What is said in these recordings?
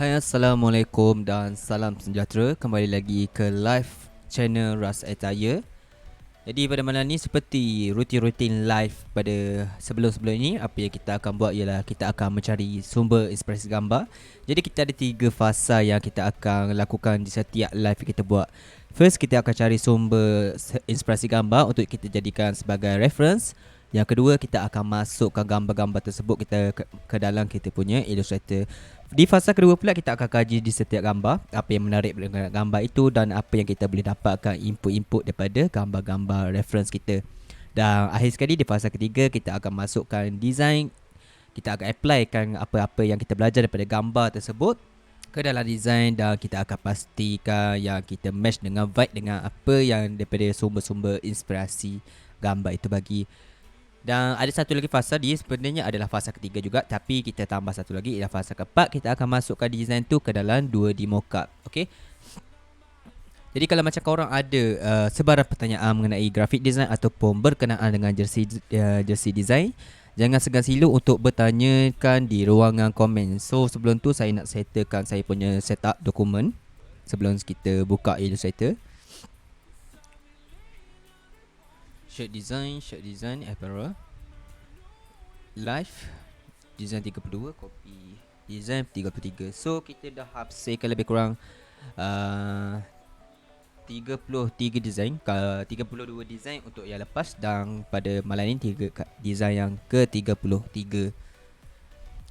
Hai, Assalamualaikum dan salam sejahtera. Kembali lagi ke live channel Ras Attire. Jadi pada malam ni seperti rutin-rutin live pada sebelum-sebelum ini, apa yang kita akan buat ialah kita akan mencari sumber inspirasi gambar. Jadi kita ada 3 fasa yang kita akan lakukan di setiap live yang kita buat. First, kita akan cari sumber inspirasi gambar untuk kita jadikan sebagai reference. Yang kedua, kita akan masukkan gambar-gambar tersebut ke dalam kita punya Illustrator. Di fasa kedua pula, kita akan kaji di setiap gambar apa yang menarik dengan gambar itu dan apa yang kita boleh dapatkan input-input daripada gambar-gambar reference kita. Dan akhir sekali di fasa ketiga, kita akan masukkan design. Kita akan applykan apa-apa yang kita belajar daripada gambar tersebut ke dalam design dan kita akan pastikan yang kita match dengan vibe dengan apa yang daripada sumber-sumber inspirasi gambar itu bagi. Dan ada satu lagi fasa, dia sebenarnya adalah fasa ketiga juga, tapi kita tambah satu lagi ialah fasa keempat. Kita akan masukkan design tu ke dalam 2D mockup. Okay. Jadi kalau macam korang ada sebarang pertanyaan mengenai graphic design ataupun berkenaan dengan jersey design, jangan segan silu untuk bertanyakan di ruangan komen. So sebelum tu saya nak settlekan saya punya setup dokumen sebelum kita buka Illustrator. Shirt design, apparel, live, design 32, copy, design 33. So kita dah hasilkan lebih kurang 33 design, 32 design untuk yang lepas. Dan pada malam ni 3 design yang ke-33.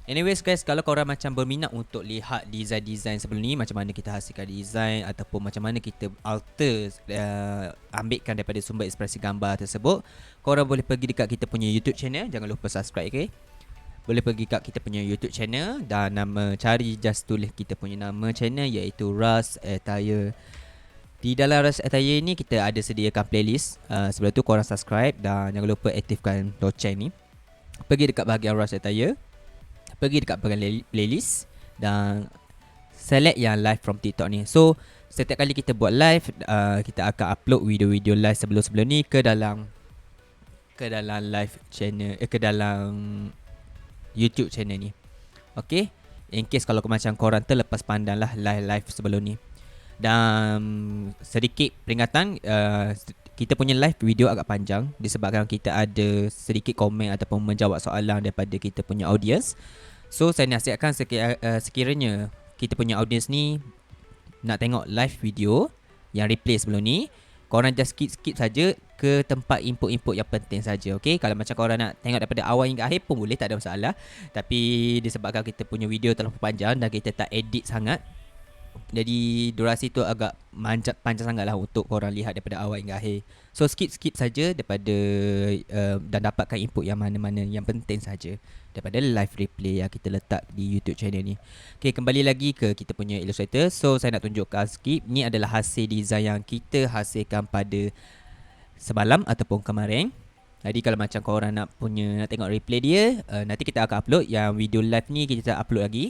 Anyways guys, kalau korang macam berminat untuk lihat design-design sebelum ni, macam mana kita hasilkan design ataupun macam mana kita alter ambilkan daripada sumber inspirasi gambar tersebut, korang boleh pergi dekat kita punya YouTube channel. Jangan lupa subscribe, okay? Boleh pergi kat kita punya YouTube channel dan cari, just tulis kita punya nama channel iaitu Ras Attire. Di dalam Ras Attire ni kita ada sediakan playlist. Sebelum tu korang subscribe dan jangan lupa aktifkan loceng ni. Pergi dekat bahagian Ras Attire, pergi dekat bahagian playlist dan select yang live from TikTok ni. So setiap kali kita buat live, kita akan upload video-video live sebelum-sebelum ni ke dalam live channel, ke dalam YouTube channel ni. Okay, in case kalau macam korang terlepas pandang lah live sebelum ni. Dan sedikit peringatan, kita punya live video agak panjang disebabkan kita ada sedikit komen ataupun menjawab soalan daripada kita punya audience. So saya nasihatkan sekiranya kita punya audience ni nak tengok live video yang replay sebelum ni, korang just skip saja ke tempat input-input yang penting saja. Okay, kalau macam korang nak tengok daripada awal hingga akhir pun boleh, tak ada masalah. Tapi disebabkan kita punya video terlalu panjang dan kita tak edit sangat, jadi durasi tu agak panjang sangat lah untuk korang lihat daripada awal hingga akhir. So skip saja daripada dan dapatkan input yang mana-mana yang penting saja daripada live replay yang kita letak di YouTube channel ni. Okay, kembali lagi ke kita punya Illustrator. So saya nak tunjukkan skip. Ni adalah hasil design yang kita hasilkan pada semalam ataupun kemarin. Jadi kalau macam korang nak tengok replay dia, nanti kita akan upload. Yang video live ni kita upload lagi,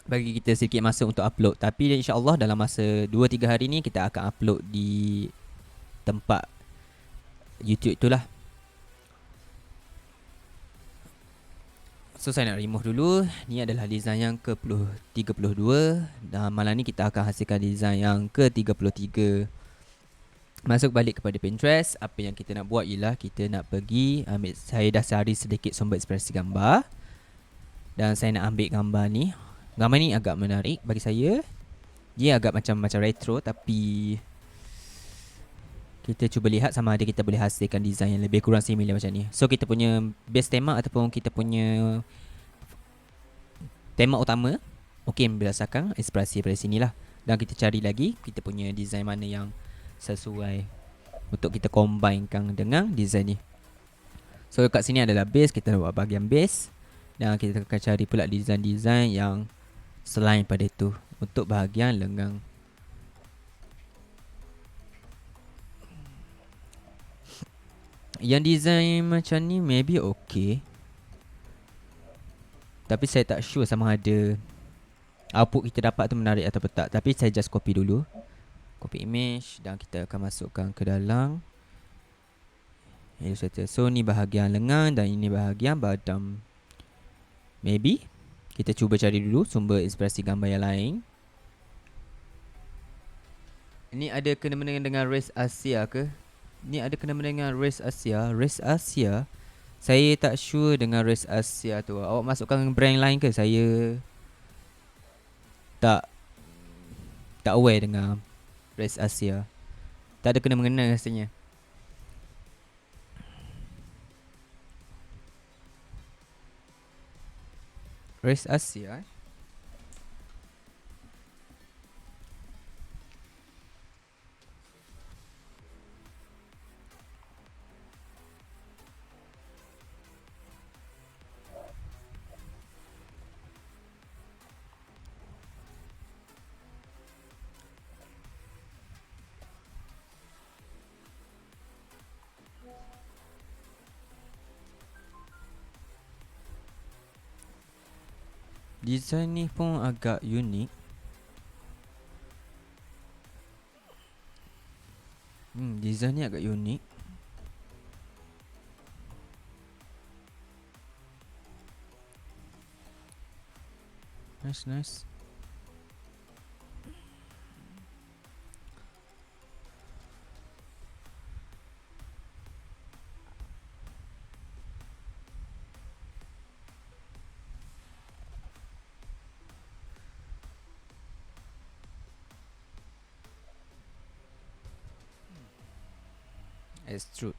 bagi kita sedikit masa untuk upload. Tapi insyaAllah dalam masa 2-3 hari ni kita akan upload di tempat YouTube itulah. So saya nak remove dulu. Ni adalah design yang ke-32 dan malam ni kita akan hasilkan design yang ke-33. Masuk balik kepada Pinterest. Apa yang kita nak buat ialah kita nak pergi ambil, saya dah cari sedikit sumber inspirasi gambar dan saya nak ambil gambar ni. Gambar ni agak menarik bagi saya. Dia agak macam retro, tapi kita cuba lihat sama ada kita boleh hasilkan design yang lebih kurang similar macam ni. So kita punya base tema ataupun kita punya tema utama mungkin berdasarkan inspirasi dari sini lah. Dan kita cari lagi kita punya design mana yang sesuai untuk kita combinekan dengan design ni. So kat sini adalah base, kita buat bahagian base. Dan kita akan cari pula design-design yang selain pada itu untuk bahagian lengan. Yang design macam ni maybe okay, tapi saya tak sure sama ada output kita dapat tu menarik atau tak. Tapi saya just copy dulu, copy image dan kita akan masukkan ke dalam Illustrator. So ni bahagian lengan dan ini bahagian badan. Maybe Kita cuba cari dulu sumber inspirasi gambar yang lain. Ini ada kena-mena dengan race Asia ke? Ni ada kena-mena dengan race Asia. Race Asia, saya tak sure dengan race Asia tu. Awak masukkan brand lain ke? Saya tak aware dengan race Asia. Tak ada kena-mengena rasanya. Race Asia design ni pun agak unik. Design ni agak unik. Nice. Extrude.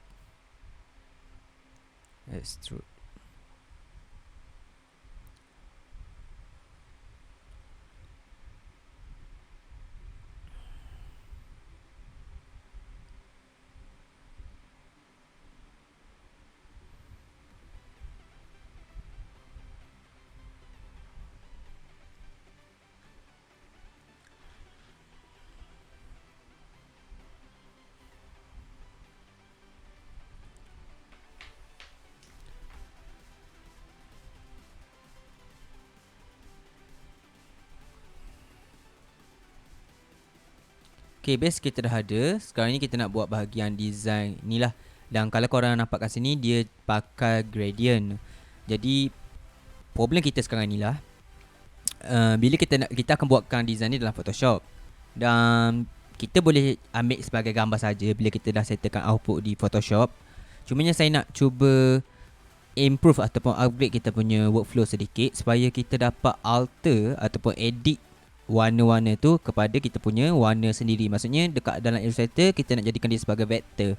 Okay, base kita dah ada. Sekarang ni kita nak buat bahagian design ni lah. Dan kalau korang nampak kat sini, dia pakai gradient. Jadi problem kita sekarang ni lah, bila kita akan buatkan design ni dalam Photoshop. Dan kita boleh ambil sebagai gambar saja bila kita dah settlekan output di Photoshop. Cumanya saya nak cuba improve ataupun upgrade kita punya workflow sedikit supaya kita dapat alter ataupun edit warna-warna tu kepada kita punya warna sendiri. Maksudnya dekat dalam Illustrator kita nak jadikan dia sebagai vector.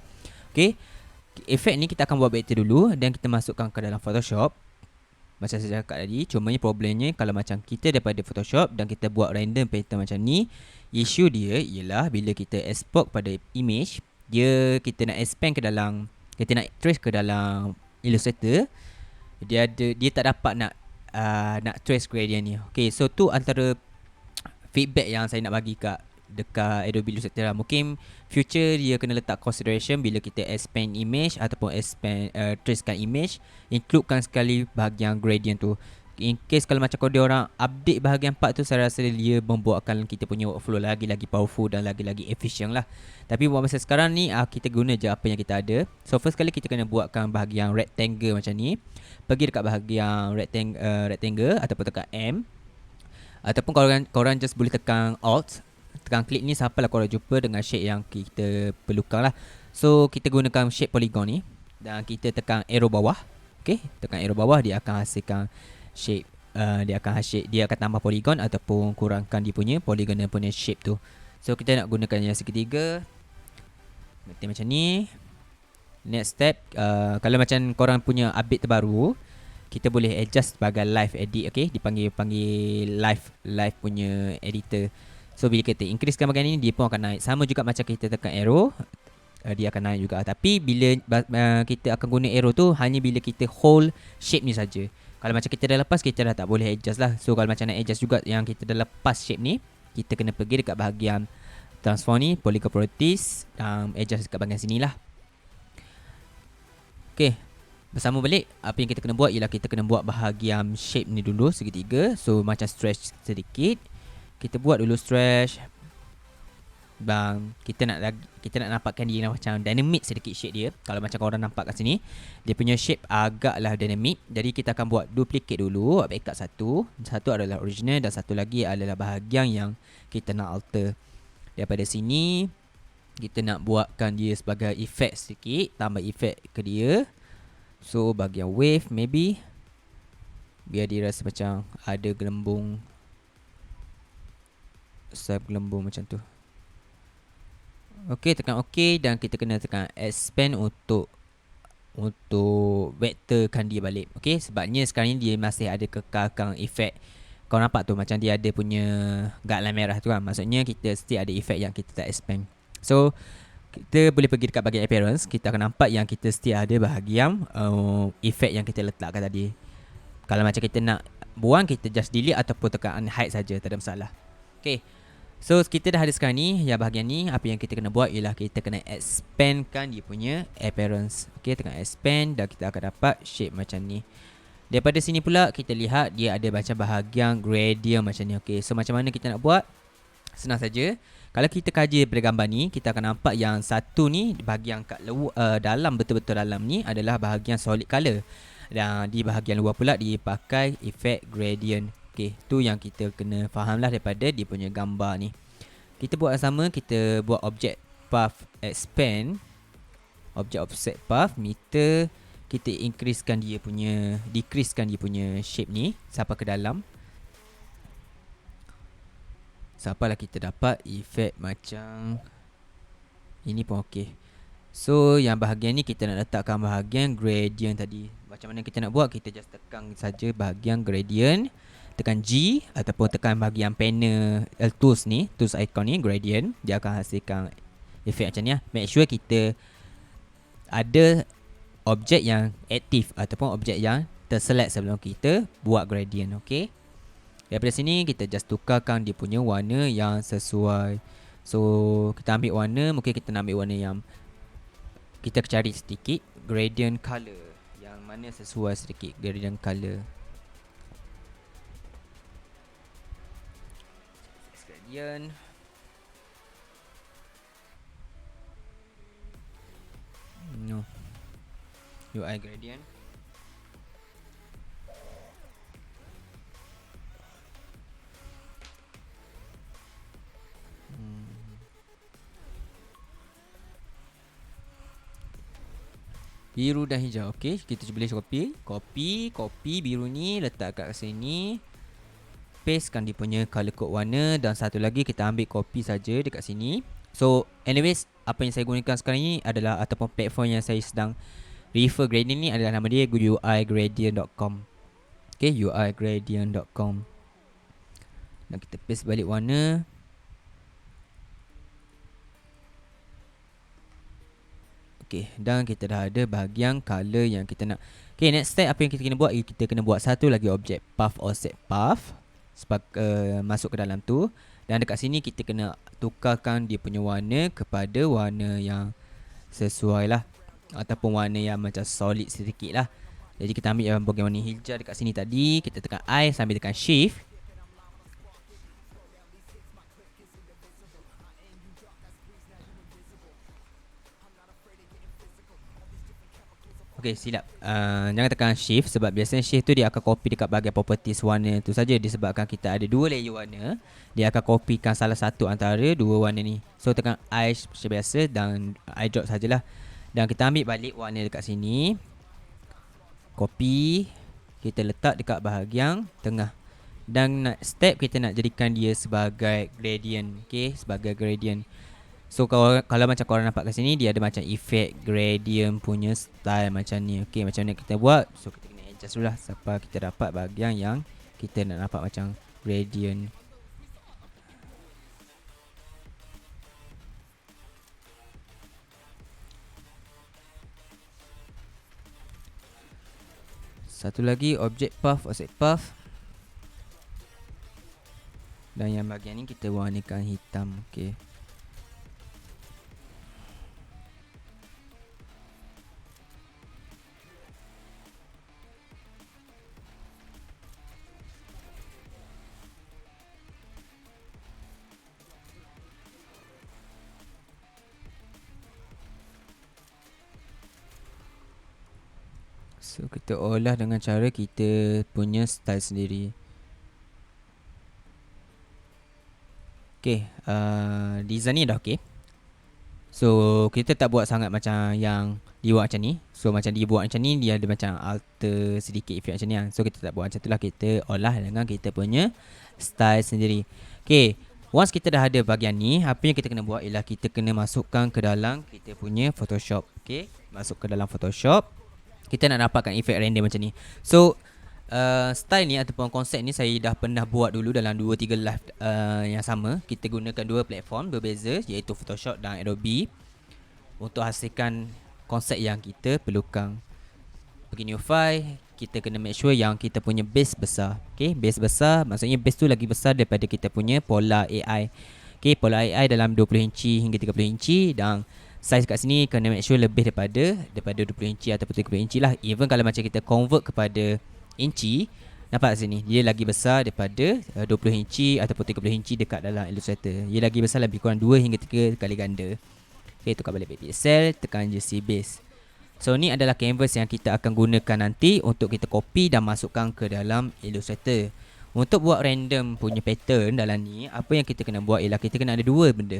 Okay, efek ni kita akan buat vector dulu dan kita masukkan ke dalam Photoshop macam saya cakap tadi. Cumanya problemnya kalau macam kita daripada Photoshop dan kita buat random pattern macam ni, isu dia ialah bila kita export pada image, kita nak expand ke dalam, kita nak trace ke dalam Illustrator, dia tak dapat nak trace gradient ni. Okay, so tu antara feedback yang saya nak bagi dekat Adobe Illustrator lah. Mungkin future dia kena letak consideration bila kita expand image ataupun expand tracekan image, includekan sekali bahagian gradient tu. In case kalau macam dia orang update bahagian part tu, saya rasa dia membuatkan kita punya workflow lagi-lagi powerful dan lagi-lagi efficient lah. Tapi buat masa sekarang ni kita guna je apa yang kita ada. So first kali kita kena buatkan bahagian rectangle macam ni. Pergi dekat bahagian rectangle ataupun tekan M, ataupun korang just boleh tekan Alt, tekan klik ni sampailah korang jumpa dengan shape yang kita perlukan lah. So kita gunakan shape polygon ni dan kita tekan arrow bawah. Okay, tekan arrow bawah, dia akan hasilkan shape. Dia akan tambah polygon ataupun kurangkan dia punya polygon dan punya shape tu. So kita nak gunakan yang segitiga macam ni. Next step, kalau macam korang punya update terbaru, kita boleh adjust sebagai live edit. Okay, dipanggil live punya editor. So bila kita increasekan bahagian ni, dia pun akan naik. Sama juga macam kita tekan arrow, dia akan naik juga. Tapi bila kita akan guna arrow tu hanya bila kita hold shape ni saja. Kalau macam kita dah lepas, kita dah tak boleh adjust lah. So kalau macam nak adjust juga yang kita dah lepas shape ni, kita kena pergi dekat bahagian transform ni, polygon properties, adjust dekat bahagian sini lah. Okay, bersama balik, apa yang kita kena buat ialah kita kena buat bahagian shape ni dulu segitiga. So macam stretch sedikit, kita buat dulu stretch. Bang, kita nak nampakkan dia macam dynamic sedikit shape dia. Kalau macam korang nampak kat sini, dia punya shape agaklah dynamic. Jadi kita akan buat duplicate dulu, backup satu. Satu adalah original dan satu lagi adalah bahagian yang kita nak alter. Daripada sini kita nak buatkan dia sebagai efek sedikit, tambah efek ke dia. So bahagian wave maybe, biar dia rasa macam ada gelembung, gelembung macam tu. Okey, tekan OK dan kita kena tekan expand untuk vektorkan dia balik. Okey, sebabnya sekarang ni dia masih ada kekalkan efek. Kau nampak tu macam dia ada punya guideline merah tu kan. Maksudnya kita still ada efek yang kita tak expand. So kita boleh pergi dekat bahagian appearance. Kita akan nampak yang kita still ada bahagian efek yang kita letakkan tadi. Kalau macam kita nak buang, kita just delete ataupun tekan unhide saja, tak ada masalah. Okey. So kita dah ada sekarang ni. Yang bahagian ni, apa yang kita kena buat ialah kita kena expandkan dia punya appearance. Okay, tekan expand dan kita akan dapat shape macam ni. Daripada sini pula kita lihat dia ada macam bahagian gradient macam ni. Okay, so macam mana kita nak buat? Senang saja. Kalau kita kaji daripada gambar ni, kita akan nampak yang satu ni bahagian kat dalam, betul-betul dalam ni adalah bahagian solid color. Dan di bahagian luar pula dipakai efek gradient. Okay, tu yang kita kena faham lah daripada dia punya gambar ni. Kita buat yang sama, kita buat objek path expand, objek offset path meter. Kita increasekan dia punya, decreasekan dia punya shape ni sampai ke dalam. Sampailah kita dapat efek macam ini pun okey. So yang bahagian ni kita nak letakkan bahagian gradient tadi. Macam mana kita nak buat? Kita just tekan saja bahagian gradient, tekan G ataupun tekan bahagian panel tools ni, tools icon ni, gradient. Dia akan hasilkan efek macam ni lah. Make sure kita ada objek yang aktif ataupun objek yang terselect sebelum kita buat gradient. Okay, daripada sini kita just tukarkan dia punya warna yang sesuai. So kita ambil warna, mungkin kita nak ambil warna yang kita cari sedikit gradient color, yang mana sesuai sedikit gradient color. Gradient. No. UI gradient. Biru dan hijau. Okey, kita boleh copy biru ni, letak kat sini. Pastekan dia punya color code warna. Dan satu lagi kita ambil copy saja dekat sini. So anyways, apa yang saya gunakan sekarang ni adalah, ataupun platform yang saya sedang refer gradient ni adalah nama dia uigradient.com. Okay, uigradient.com. Dan kita paste balik warna. Okay, dan kita dah ada bahagian color yang kita nak. Okay, next step apa yang kita kena buat? Kita kena buat satu lagi objek path offset path, masuk ke dalam tu. Dan dekat sini kita kena tukarkan dia punya warna kepada warna yang sesuai lah, ataupun warna yang macam solid sedikit lah. Jadi kita ambil yang bahagian warna hijau dekat sini tadi. Kita tekan I sambil tekan shift. Okay, silap. Jangan tekan shift, sebab biasanya shift tu dia akan copy dekat bahagian properties warna tu saja. Disebabkan kita ada dua layer warna, dia akan copykan salah satu antara dua warna ni. So tekan I seperti biasa dan I drop sajalah. Dan kita ambil balik warna dekat sini, copy, kita letak dekat bahagian tengah. Dan next step kita nak jadikan dia sebagai gradient. Okay, sebagai gradient. So kalau macam korang nampak kat sini, dia ada macam efek gradient punya style macam ni. Okay, macam mana kita buat? So kita kena adjust dulu lah sampai kita dapat bahagian yang kita nak nampak macam gradient. Satu lagi objek path, offset path. Dan yang bahagian ni kita warnakan hitam. Okay. So kita olah dengan cara kita punya style sendiri. Okay, design ni dah okay. So kita tak buat sangat macam yang dia buat macam ni. So macam dia buat macam ni, dia ada macam alter sedikit efek macam ni lah. So kita tak buat macam tu lah. Kita olah dengan kita punya style sendiri. Okay, once kita dah ada bahagian ni, apa yang kita kena buat ialah kita kena masukkan ke dalam kita punya Photoshop. Okay, masuk ke dalam Photoshop. Kita nak dapatkan efek render macam ni. So style ni ataupun konsep ni saya dah pernah buat dulu dalam 2-3 live yang sama. Kita gunakan dua platform berbeza, iaitu Photoshop dan Adobe, untuk hasilkan konsep yang kita perlukan. Pergi new file, kita kena make sure yang kita punya base besar. Okay, base besar maksudnya base tu lagi besar daripada kita punya Polar AI. Okay, Polar AI dalam 20 inci hingga 30 inci, dan size kat sini kena make sure lebih daripada 20 inci ataupun 30 inci lah. Even kalau macam kita convert kepada inci, nampak kat sini dia lagi besar daripada 20 inci ataupun 30 inci dekat dalam Illustrator. Dia lagi besar lebih kurang 2 hingga 3 kali ganda. Okay, tukar balik pixel, tekan je see base. So ni adalah canvas yang kita akan gunakan nanti untuk kita copy dan masukkan ke dalam Illustrator. Untuk buat random punya pattern dalam ni, apa yang kita kena buat ialah kita kena ada dua benda.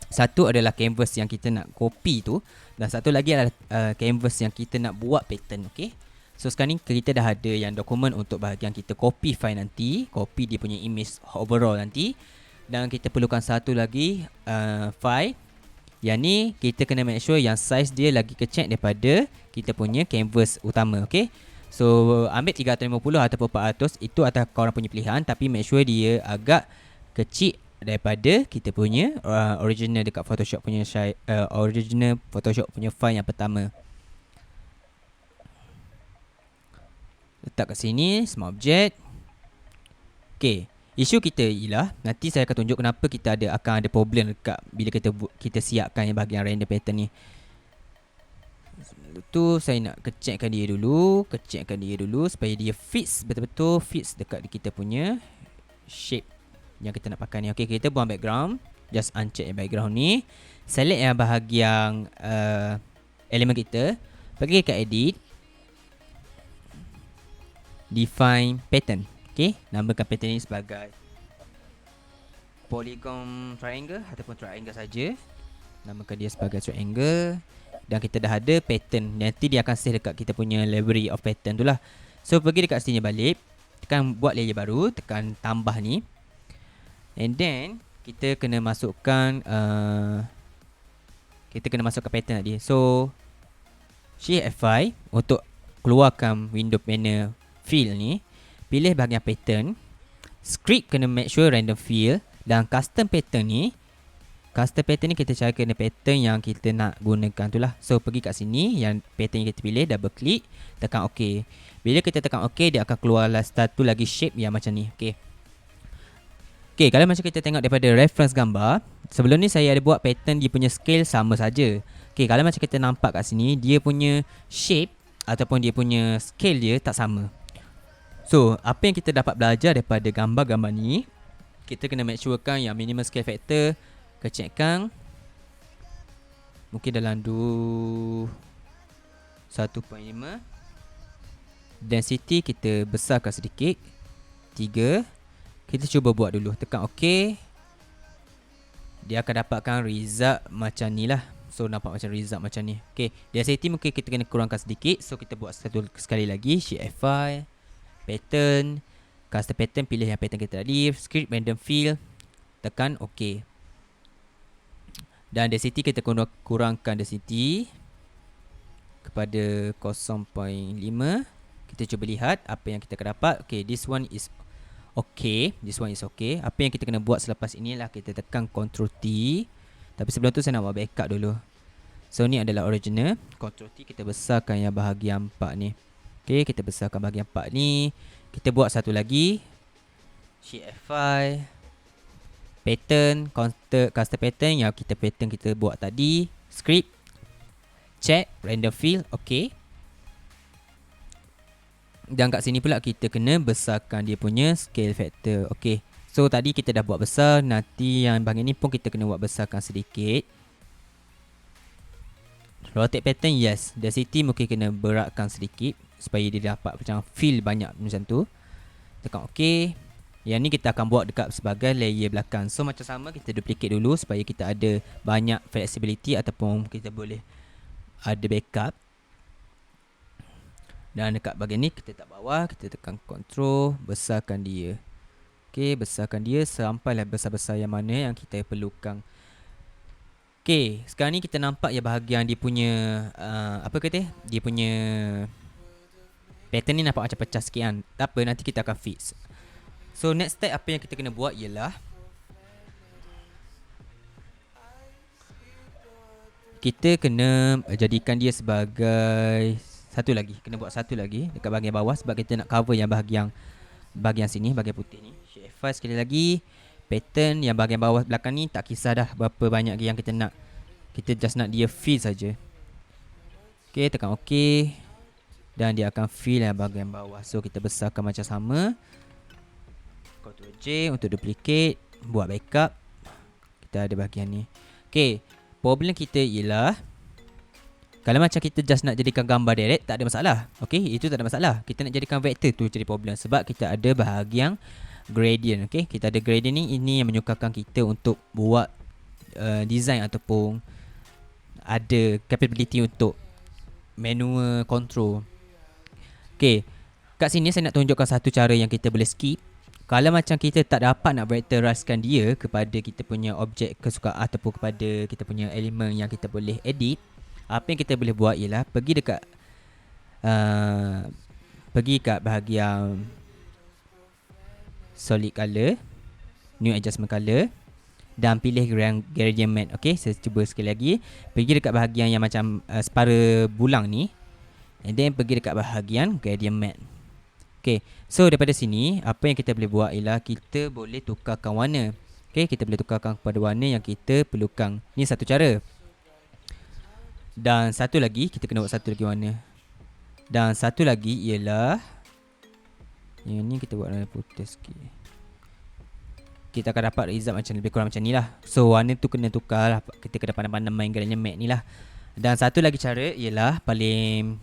Satu adalah canvas yang kita nak copy tu, dan satu lagi adalah canvas yang kita nak buat pattern. Okay, so sekarang ni kita dah ada yang dokumen untuk bahagian kita copy file nanti, copy dia punya image overall nanti. Dan kita perlukan satu lagi file. Yang ni kita kena make sure yang size dia lagi kecil daripada kita punya canvas utama. Okay, so ambil 350 ataupun 400, itu atas korang punya pilihan, tapi make sure dia agak kecil daripada kita punya original dekat Photoshop punya original Photoshop punya file yang pertama. Letak kat sini, smart object. Okay, isu kita ialah nanti saya akan tunjuk kenapa kita akan ada problem dekat bila kita siapkan yang bahagian render pattern ni. Tu saya nak kecekkan dia dulu supaya dia fits betul-betul fits dekat kita punya shape yang kita nak pakai ni. Okay, kita buang background, just uncheck yang background ni, select yang bahagian elemen kita, pergi ke edit, define pattern. Okay, namakan pattern ni sebagai polygon triangle ataupun triangle saja. Namakan dia sebagai triangle. Dan kita dah ada pattern. Nanti dia akan save dekat kita punya library of pattern tu lah. So pergi dekat sini balik, tekan buat layer baru, tekan tambah ni, and then kita kena masukkan pattern tadi. So Shift F5 untuk keluarkan window panel fill ni. Pilih bahagian pattern, script kena make sure random fill, dan custom pattern ni kita cari kena pattern yang kita nak gunakan tu lah. So pergi kat sini, yang pattern yang kita pilih, double click, tekan OK. Bila kita tekan OK, dia akan keluar satu lagi shape yang macam ni. Okay, kalau macam kita tengok daripada reference gambar, sebelum ni saya ada buat pattern dia punya scale sama saja. Okay, kalau macam kita nampak kat sini, dia punya shape ataupun dia punya scale dia tak sama. So, apa yang kita dapat belajar daripada gambar-gambar ni, kita kena make sure kan yang minimum scale factor kecilkan mungkin dalam 1.5. Density kita besarkan sedikit 3. Kita cuba buat dulu, tekan OK. Dia akan dapatkan result macam ni lah. So nampak macam result macam ni. Okay, density mungkin kita kena kurangkan sedikit. So kita buat satu sekali lagi, Shift F5, pattern, custom pattern, pilih yang pattern kita tadi, script random fill, tekan OK. Dan density kita kurangkan density kepada 0.5. Kita cuba lihat apa yang kita akan dapat. Okay, this one is okay. Apa yang kita kena buat selepas inilah kita tekan Ctrl T. Tapi sebelum tu saya nak buat backup dulu. So ni adalah original. Ctrl T, kita besarkan yang bahagian 4 ni. Okay, kita besarkan bahagian 4 ni. Kita buat satu lagi, Shift F5, pattern, custom pattern yang kita buat tadi, script, check, random fill, okay. Dan kat sini pula kita kena besarkan dia punya scale factor. Okay, so tadi kita dah buat besar, nanti yang bahagian ni pun kita kena buat besarkan sedikit. Rotate pattern, yes. Density mungkin kena beratkan sedikit supaya dia dapat macam feel banyak macam tu. Tekan OK. Yang ni kita akan buat dekat sebagai layer belakang. So macam sama, kita duplicate dulu supaya kita ada banyak flexibility ataupun kita boleh ada backup. Dan dekat bahagian ni kita tak bawah, kita tekan control, besarkan dia. Okay, besarkan dia sampailah besar-besar yang mana yang kita perlukan. Okay, sekarang ni kita nampak ya bahagian dia punya apa kata? Dia punya pattern ni nampak macam pecah sikit kan. Tak apa, nanti kita akan fix. So next step apa yang kita kena buat ialah kita kena jadikan dia sebagai satu lagi. Kena buat satu lagi dekat bahagian bawah sebab kita nak cover yang bahagian sini, bahagian putih ni. Shape F5 sekali lagi. Pattern yang bahagian bawah belakang ni tak kisah dah berapa banyak yang kita nak. Kita just nak dia fill saja. Okay, tekan OK. Dan dia akan fill yang bahagian bawah. So kita besarkan macam sama. Ctrl J untuk duplicate. Buat backup. Kita ada bahagian ni. Okay, problem kita ialah kalau macam kita just nak jadikan gambar direct, tak ada masalah. Okay, itu tak ada masalah. Kita nak jadikan vektor tu jadi problem sebab kita ada bahagian gradient. Okay, kita ada gradient ni. Ini yang menyukarkan kita untuk buat design ataupun ada capability untuk manual control. Okay, kat sini saya nak tunjukkan satu cara yang kita boleh skip. Kalau macam kita tak dapat nak vectoriskan dia kepada kita punya objek kesukaan ataupun kepada kita punya elemen yang kita boleh edit, apa yang kita boleh buat ialah pergi dekat bahagian solid color, new adjustment color dan pilih gradient matte. Okay, saya cuba sekali lagi. Pergi dekat bahagian yang macam separa bulang ni, and then pergi dekat bahagian gradient matte. Okay, so daripada sini apa yang kita boleh buat ialah kita boleh tukarkan warna. Okay, kita boleh tukarkan kepada warna yang kita perlukan. Ni satu cara. Dan satu lagi, kita kena buat satu lagi warna. Dan satu lagi ialah yang ni kita buat warna putih sikit. Kita akan dapat result macam lebih kurang macam ni lah. So warna tu kena tukar lah. Kita kena pandai-pandai main gradient matte ni lah. Dan satu lagi cara ialah paling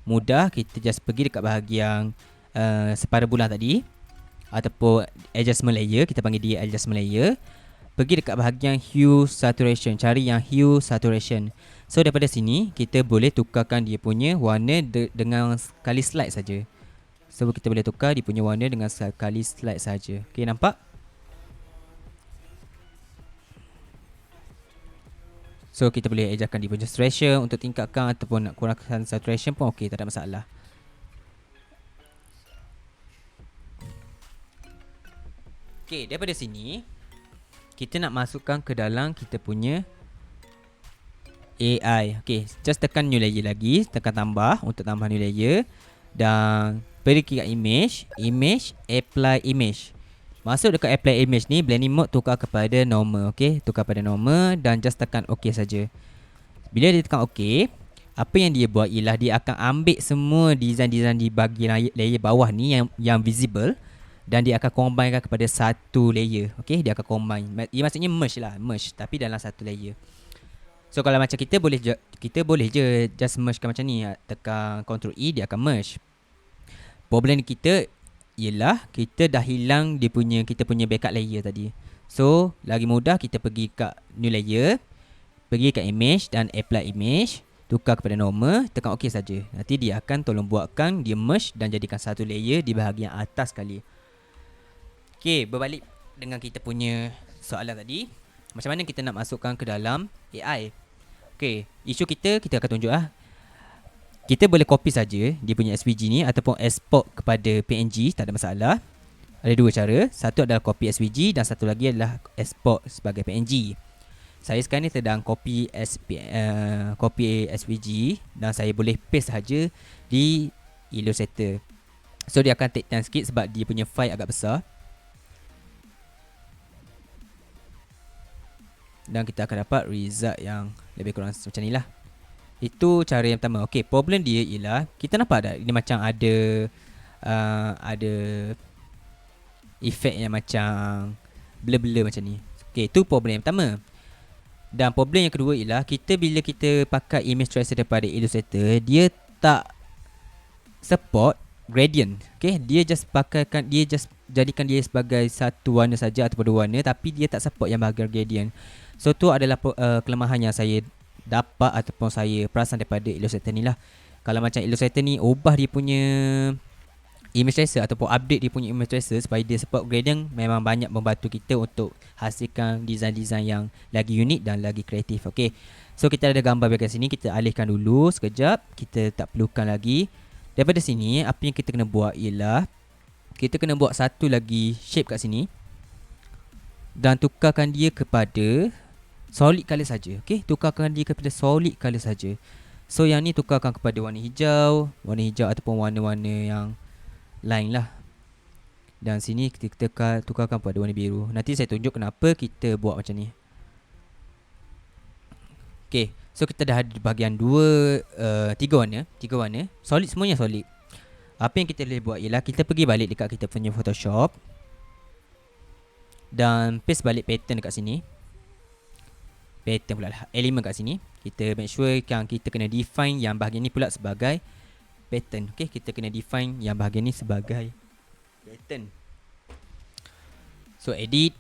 mudah, kita just pergi dekat bahagian separa bulan tadi ataupun adjustment layer. Kita panggil dia adjustment layer. Pergi dekat bahagian hue saturation. Cari yang hue saturation. So daripada sini kita boleh tukarkan dia punya warna dengan sekali slide saja. So kita boleh tukar dia punya warna dengan sekali slide saja. Okay, nampak? So kita boleh adjustkan dia punya saturation untuk tingkatkan ataupun nak kurangkan saturation pun okey, tak ada masalah. Okay, daripada sini kita nak masukkan ke dalam kita punya AI. Okay, just tekan new layer lagi. Tekan tambah untuk tambah new layer. Dan pergi ke image. Image, apply image. Masuk dekat apply image ni, blending mode tukar kepada normal. Okay, tukar pada normal dan just tekan OK saja. Bila dia tekan OK, apa yang dia buat ialah dia akan ambil semua design-design di bahagian layer bawah ni yang visible. Dan dia akan combinekan kepada satu layer. Okay, dia akan combine. Ia maksudnya merge lah. Merge, tapi dalam satu layer. So kalau macam kita boleh je just mergekan macam ni. Tekan Ctrl E, dia akan merge. Problem kita ialah kita dah hilang kita punya backup layer tadi. So lagi mudah kita pergi kat new layer, pergi kat image dan apply image, tukar kepada normal, tekan OK saja. Nanti dia akan tolong buatkan dia merge dan jadikan satu layer di bahagian atas sekali. Okay, berbalik dengan kita punya soalan tadi, macam mana kita nak masukkan ke dalam AI. Okay, isu kita akan tunjuk lah. Kita boleh copy saja dia punya SVG ni ataupun export kepada PNG, tak ada masalah. Ada dua cara. Satu adalah copy SVG dan satu lagi adalah export sebagai PNG. Saya sekarang ni sedang copy SVG dan saya boleh paste saja di Illustrator. So dia akan take time sikit sebab dia punya file agak besar. Dan kita akan dapat result yang lebih kurang macam ni lah. Itu cara yang pertama. Okay, problem dia ialah kita nampak tak dia macam ada efek yang macam blur-blur macam ni. Okay, itu problem yang pertama. Dan problem yang kedua ialah bila kita pakai image tracer daripada Illustrator, dia tak support gradient. Okay, dia just jadikan dia sebagai satu warna saja ataupun dua warna, tapi dia tak support yang bahagian gradient. So tu adalah kelemahan yang saya dapat ataupun saya perasan daripada Illustrator ni lah. Kalau macam Illustrator ni ubah dia punya image tracer ataupun update dia punya image tracer supaya dia support gradient, memang banyak membantu kita untuk hasilkan design-design yang lagi unik dan lagi kreatif. Okay, so kita ada gambar bahagian sini, kita alihkan dulu sekejap, kita tak perlukan lagi. Daripada sini, apa yang kita kena buat ialah kita kena buat satu lagi shape kat sini dan tukarkan dia kepada solid color saja. Okay, tukarkan dia kepada solid color saja. So yang ni tukarkan kepada warna hijau ataupun warna-warna yang lain lah. Dan sini kita tukarkan pada warna biru. Nanti saya tunjuk kenapa kita buat macam ni. Okay, so kita dah ada bahagian tiga warna. Solid, semuanya solid. Apa yang kita boleh buat ialah kita pergi balik dekat kita punya Photoshop dan paste balik pattern dekat sini. Pattern pula lah, elemen kat sini. Kita make sure yang kita kena define yang bahagian ni pula sebagai pattern. Okay, kita kena define yang bahagian ni sebagai pattern. So edit,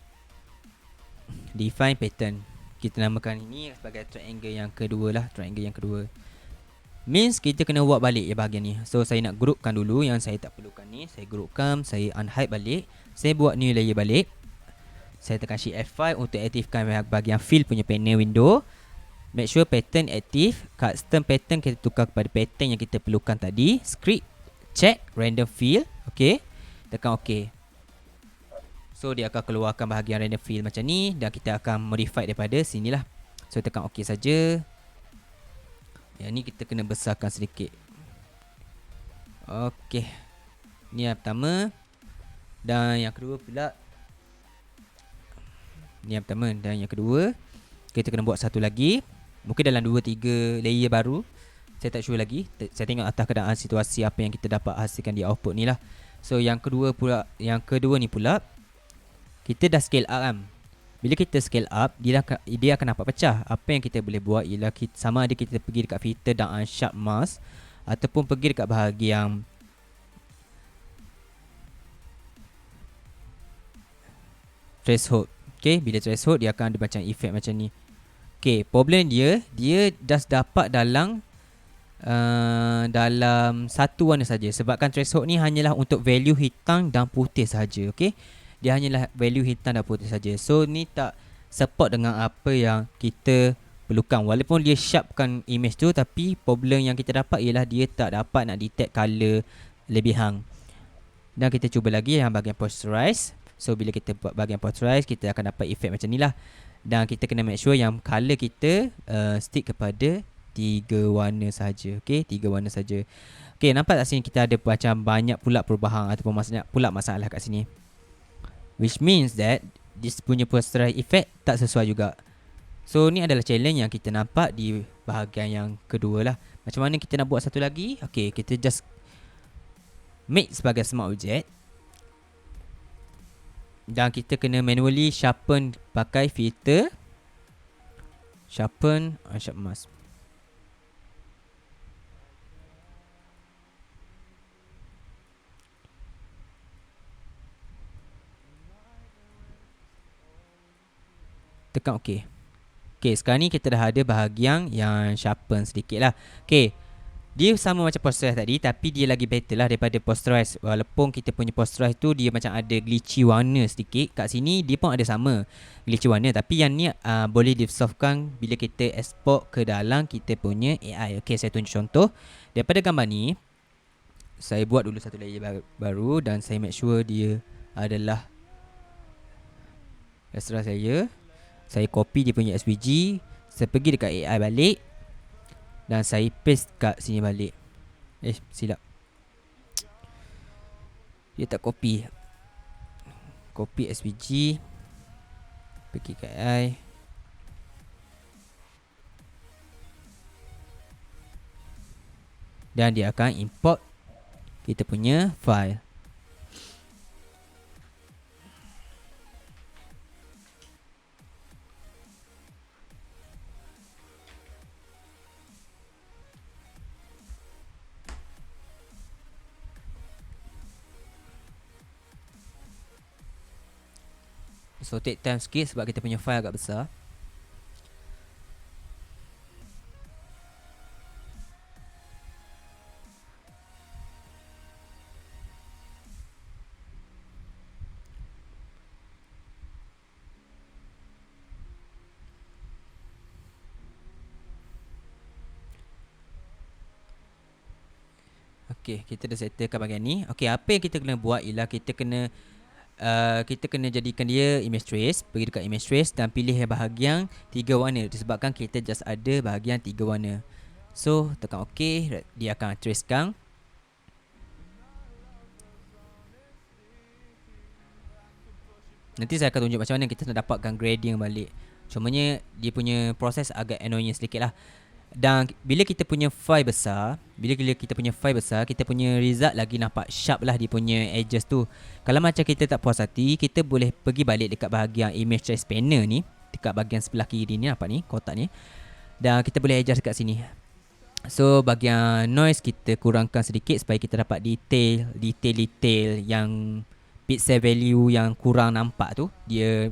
define pattern. Kita namakan ini sebagai triangle yang kedua lah. Triangle yang kedua means kita kena buat balik ya bahagian ni. So saya nak groupkan dulu yang saya tak perlukan ni. Saya groupkan, saya unhide balik. Saya buat new layer balik. Saya tekan Shift F5 untuk aktifkan bahagian fill punya panel window. Make sure pattern aktif. Custom pattern kita tukar kepada pattern yang kita perlukan tadi. Script, check, random fill. Okay, tekan OK. So dia akan keluarkan bahagian random fill macam ni. Dan kita akan modify daripada sinilah. So tekan OK saja. Yang ni kita kena besarkan sedikit. Okay, ni yang pertama. Dan yang kedua pula. Ni yang pertama dan yang kedua. Kita kena buat satu lagi. Mungkin dalam 2-3 layer baru. Saya tak sure lagi. Saya tengok atas keadaan situasi apa yang kita dapat hasilkan di output ni lah. So yang kedua ni pula kita dah scale up kan. Bila kita scale up, dia akan nampak pecah. Apa yang kita boleh buat ialah sama ada kita pergi dekat filter dan unsharp mask ataupun pergi dekat bahagian threshold. Okay, bila threshold dia akan ada macam efek macam ni. Okay, problem dia just dapat dalam satu warna saja. Sebabkan threshold ni hanyalah untuk value hitam dan putih saja. Okay, dia hanyalah value hitam dan putih saja. So ni tak support dengan apa yang kita perlukan. Walaupun dia sharpkan image tu, tapi problem yang kita dapat ialah dia tak dapat nak detect color lebih hang. Dan kita cuba lagi yang bahagian posterize. So bila kita buat bahagian posterize, kita akan dapat efek macam ni lah. Dan kita kena make sure yang color kita stick kepada 3 warna saja. Okay, 3 warna saja. Okay, nampak tak sini kita ada macam banyak pula perubahan ataupun masalah kat sini. Which means that this punya posterize effect tak sesuai juga. So ni adalah challenge yang kita nampak di bahagian yang kedua lah. Macam mana kita nak buat satu lagi? Okay, kita just make sebagai smart object. Dan kita kena manually sharpen pakai filter. Sharpen, unsharp mask. Tekan OK. Okay, sekarang ni kita dah ada bahagian yang sharpen sedikit lah. Okay, dia sama macam posterize tadi, tapi dia lagi better lah daripada posterize. Walaupun kita punya posterize tu dia macam ada glitchy warna sedikit. Kat sini dia pun ada sama glitchy warna, tapi yang ni boleh di-solvekan bila kita export ke dalam kita punya AI. Okay, saya tunjuk contoh. Daripada gambar ni, saya buat dulu satu layer baru dan saya make sure dia adalah raster saya. Saya copy dia punya SVG. Saya pergi dekat AI balik dan saya paste kat sini balik. Silap. Dia tak copy. Copy SVG. Pergi ke AI. Dan dia akan import kita punya file. So take time sikit sebab kita punya file agak besar. Okay, kita dah settlekan bahagian ni. Okay, apa yang kita kena buat ialah kita kena jadikan dia image trace. Pergi dekat image trace dan pilih bahagian 3 warna. Disebabkan kita just ada bahagian 3 warna. So tekan OK, dia akan tracekan. Nanti saya akan tunjuk macam mana kita nak dapatkan gradient balik. Cumanya dia punya proses agak annoying sedikit lah. Dan bila kita punya file besar, kita punya result lagi nampak sharp lah dia punya edges tu. Kalau macam kita tak puas hati, kita boleh pergi balik dekat bahagian image trace panel ni, dekat bahagian sebelah kiri ni, nampak ni, kotak ni. Dan kita boleh adjust dekat sini. So bahagian noise kita kurangkan sedikit supaya kita dapat detail yang pixel value yang kurang nampak tu, dia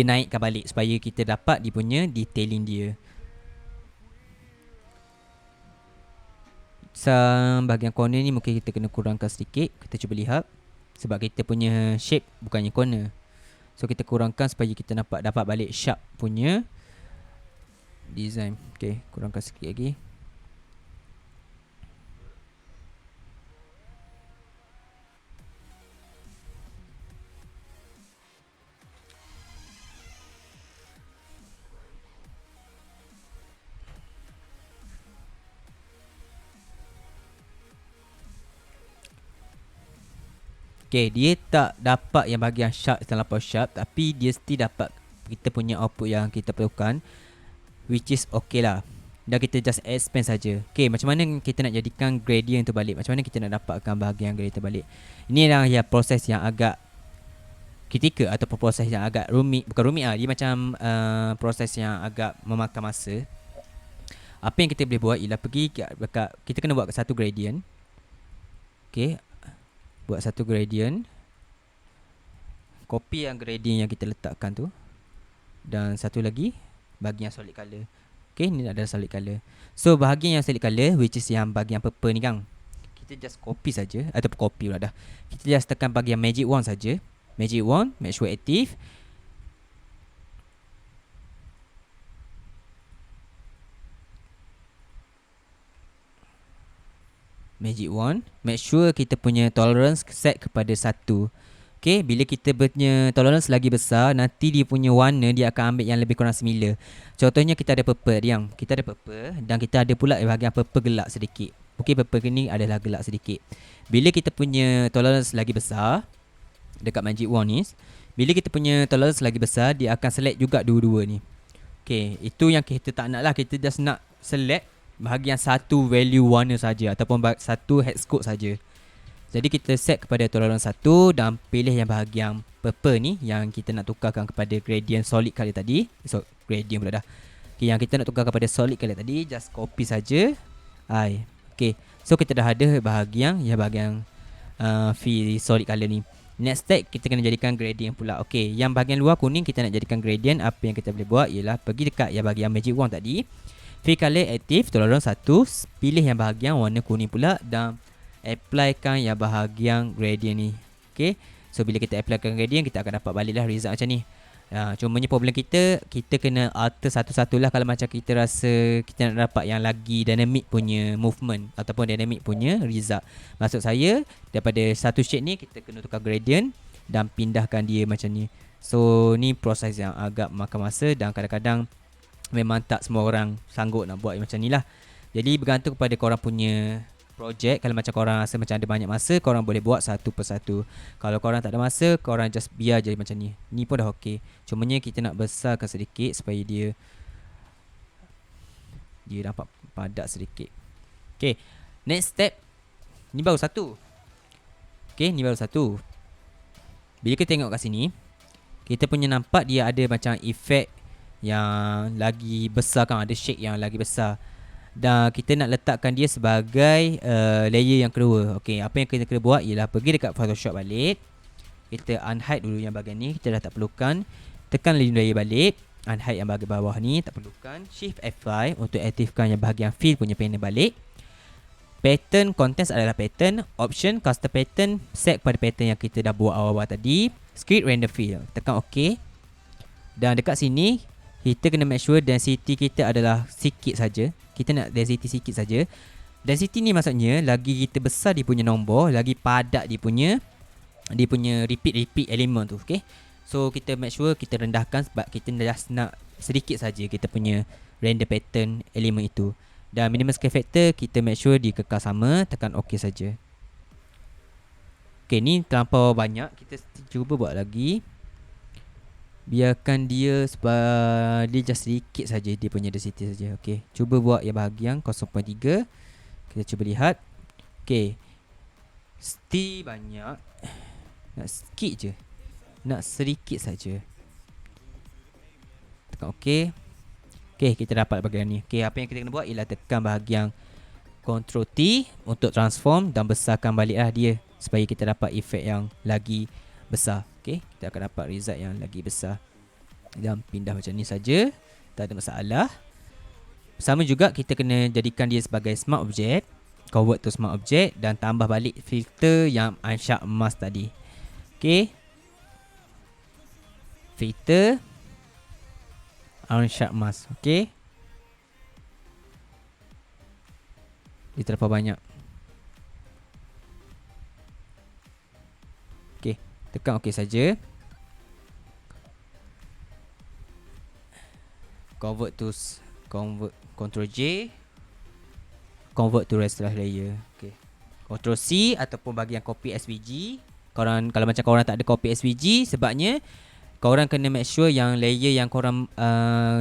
naikkan balik supaya kita dapat dia punya detailing dia. Bahagian corner ni mungkin kita kena kurangkan sedikit. Kita cuba lihat. Sebab kita punya shape bukannya corner. So kita kurangkan supaya kita dapat balik sharp punya design. Okay, kurangkan sikit lagi. Okay, dia tak dapat yang bahagian sharp terlampau sharp, tapi dia still dapat kita punya output yang kita perlukan, which is okay lah. Dan kita just expand saja. Okay, macam mana kita nak jadikan gradient tu balik? Macam mana kita nak dapatkan bahagian gradient balik? Ini adalah ya proses yang agak kritikal ataupun proses yang agak rumit. Bukan rumit lah, dia macam proses yang agak memakan masa. Apa yang kita boleh buat ialah pergi kita kena buat satu gradient. Okay, buat satu gradient, copy yang gradient yang kita letakkan tu, dan satu lagi bahagian solid color. Okay, ni ada solid color. So bahagian yang solid color, which is yang bahagian purple ni kan, kita just copy saja, ataupun copy pula dah. Kita just tekan bahagian magic wand saja. Magic wand, make sure active. Magic wand, make sure kita punya tolerance set kepada 1. Okay, bila kita punya tolerance lagi besar, nanti dia punya warna dia akan ambil yang lebih kurang similar. Contohnya kita ada purple yang kita ada purple dan kita ada pula bahagian purple gelap sedikit. Okay, purple ni adalah gelap sedikit. Bila kita punya tolerance lagi besar dekat magic wand ni, bila kita punya tolerance lagi besar, dia akan select juga dua-dua ni. Okay, itu yang kita tak nak lah. Kita just nak select bahagian satu value warna saja ataupun satu hex code saja. Jadi kita set kepada tolerance 1 dan pilih yang bahagian purple ni yang kita nak tukarkan kepada gradient solid color tadi. So gradient pula dah. Okay, yang kita nak tukar kepada solid color tadi, just copy saja. Okay, so kita dah ada bahagian solid color ni. Next step kita kena jadikan gradient pula. Okay, yang bahagian luar kuning kita nak jadikan gradient. Apa yang kita boleh buat ialah pergi dekat yang bahagian magic wand tadi, fill color active, tolerance 1, pilih yang bahagian warna kuning pula dan applykan yang bahagian gradient ni. Okay, so bila kita applykan gradient, kita akan dapat baliklah result macam ni. Cumanya problem kita kena alter satu-satulah kalau macam kita rasa kita nak dapat yang lagi dynamic punya movement ataupun dynamic punya result. Maksud saya, daripada satu shade ni kita kena tukar gradient dan pindahkan dia macam ni. So ni proses yang agak makan masa dan kadang-kadang memang tak semua orang sanggup nak buat macam ni lah. Jadi bergantung kepada korang punya projek. Kalau macam korang rasa macam ada banyak masa, korang boleh buat satu persatu. Kalau korang tak ada masa, korang just biar je macam ni. Ni pun dah okey. Cumanya kita nak besarkan sedikit supaya dia dapat padat sedikit. Okay, next step. Ni baru satu. Okay, ni baru satu. Bila kita tengok kat sini, kita punya nampak dia ada macam efek yang lagi besar kan, ada shake yang lagi besar. Dan kita nak letakkan dia sebagai layer yang kedua. Okay, apa yang kita kena buat ialah pergi dekat Photoshop balik. kita unhide dulu yang bahagian ni, kita dah tak perlukan. Tekan link layer balik, unhide yang bahagian bawah ni tak perlukan. Shift F5 untuk aktifkan yang bahagian fill punya panel balik. Pattern contents adalah pattern. Option custom pattern, set pada pattern yang kita dah buat awal-awal tadi. Script render fill, tekan OK. Dan dekat sini kita kena make sure density kita adalah sikit saja. Kita nak density sikit saja. Density ni maksudnya lagi kita besar dia punya nombor, lagi padat dia punya repeat element tu, okay? So kita make sure kita rendahkan sebab kita just nak sedikit saja kita punya render pattern element itu. Dan minimum scale factor kita make sure dikekal sama, tekan OK saja. Okay, ni terlampau banyak, kita cuba buat lagi. Biarkan dia sebab dia just sedikit saja dia punya density saja. Okay, cuba buat yang bahagian 0.3. Kita cuba lihat. Okay, still banyak. Nak sikit je, nak sedikit saja. Tekan OK. Okay, kita dapat bahagian ni. Okay, apa yang kita kena buat ialah tekan bahagian Ctrl T untuk transform dan besarkan baliklah dia supaya kita dapat efek yang lagi besar. Okay, kita akan dapat result yang lagi besar. Dan pindah macam ni saja, tak ada masalah. Sama juga kita kena jadikan dia sebagai smart object, convert to smart object dan tambah balik filter yang unsharp mask tadi. Okay, filter unsharp mask. Okay, dia terlalu banyak. Okay, tekan OK saja. Convert Ctrl J, convert to raster layer. Okay, Ctrl C ataupun bahagian copy SVG. Korang, kalau macam korang tak ada copy SVG, sebabnya korang kena make sure yang layer yang korang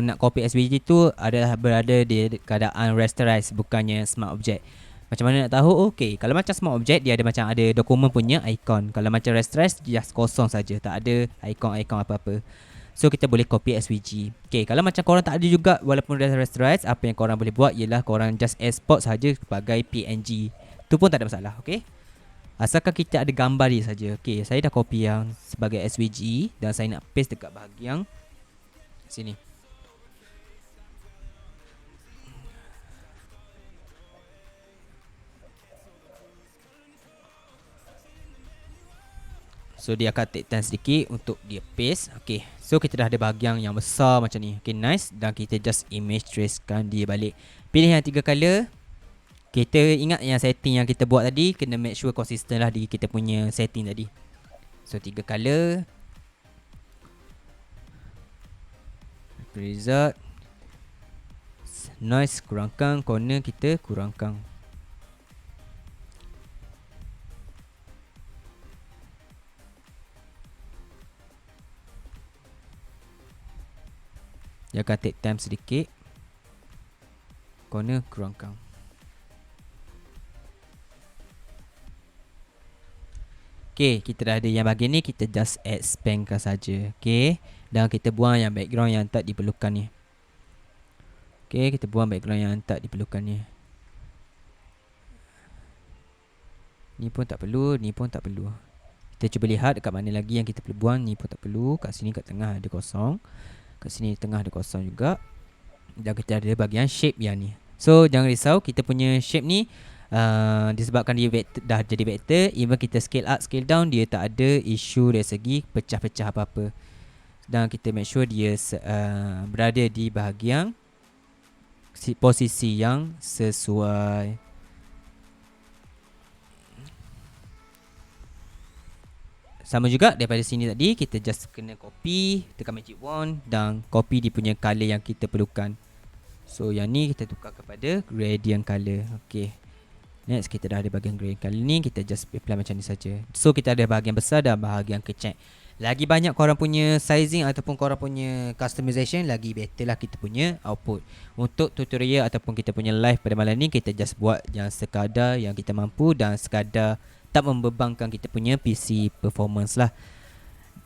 nak copy SVG tu adalah berada di keadaan rasterized, bukannya smart object. Macam mana nak tahu? Okay, kalau macam smart object dia ada macam ada dokumen punya icon. Kalau macam rasterized just kosong saja, tak ada icon apa-apa. So kita boleh copy SVG. Okay, kalau macam korang tak ada juga walaupun dah rasterized, apa yang korang boleh buat ialah korang just export saja sebagai PNG. Tu pun tak ada masalah. Okay, asalkan kita ada gambar dia saja. Okay, saya dah copy yang sebagai SVG dan saya nak paste dekat bahagian sini. So dia akan take time sedikit untuk dia paste. Okay, so kita dah ada bahagian yang besar macam ni. Okay, nice. Dan kita just image tracekan dia balik. Pilih yang 3 color. Kita ingat yang setting yang kita buat tadi, kena make sure konsisten lah di kita punya setting tadi. So 3 color. Result. Noise kurangkan, corner kita kurangkan. Dia akan take time sedikit. Corner kurangkan. Okay, kita dah ada yang bahagian ni, kita just expandkan saja. Okay, dan kita buang yang background yang tak diperlukan ni. Okay, kita buang background yang tak diperlukan ni. Ni pun tak perlu, ni pun tak perlu. Kita cuba lihat dekat mana lagi yang kita perlu buang. Ni pun tak perlu. Kat sini kat tengah ada kosong. Kat sini tengah ada kosong juga. Dan kita ada bahagian shape yang ni. So jangan risau, kita punya shape ni disebabkan dia vector, dah jadi vektor. Even kita scale up, scale down, dia tak ada isu dari segi pecah-pecah apa-apa. Dan kita make sure dia berada di bahagian posisi yang sesuai. Sama juga daripada sini tadi, kita just kena copy, tekan magic wand dan copy dia punya color yang kita perlukan. So yang ni kita tukar kepada gradient color. Okay, next kita dah ada bahagian gradient color ni, kita just apply macam ni saja. So kita ada bahagian besar dan bahagian kecil. Lagi banyak korang punya sizing ataupun korang punya customization, lagi better lah kita punya output. Untuk tutorial ataupun kita punya live pada malam ni, kita just buat yang sekadar yang kita mampu dan sekadar tak membebankan kita punya PC performance lah.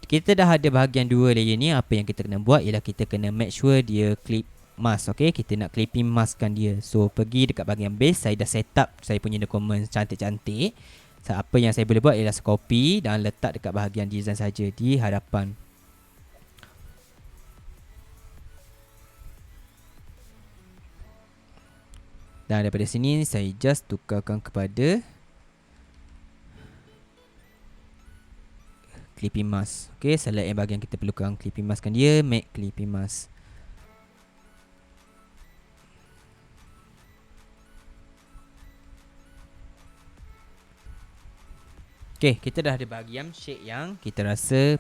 Kita dah ada bahagian dua layer ni. Apa yang kita kena buat ialah kita kena make sure dia clip mask. Okay, kita nak clipping maskkan dia. So pergi dekat bahagian base, saya dah set up saya punya dokumen cantik-cantik. Apa yang saya boleh buat ialah copy dan letak dekat bahagian design saja di hadapan. Dan daripada sini saya just tukarkan kepada clipping mask. Okay, select yang bahagian kita perlukan clipping maskkan dia, make clipping mask. Okay, kita dah ada bahagian shade yang kita rasa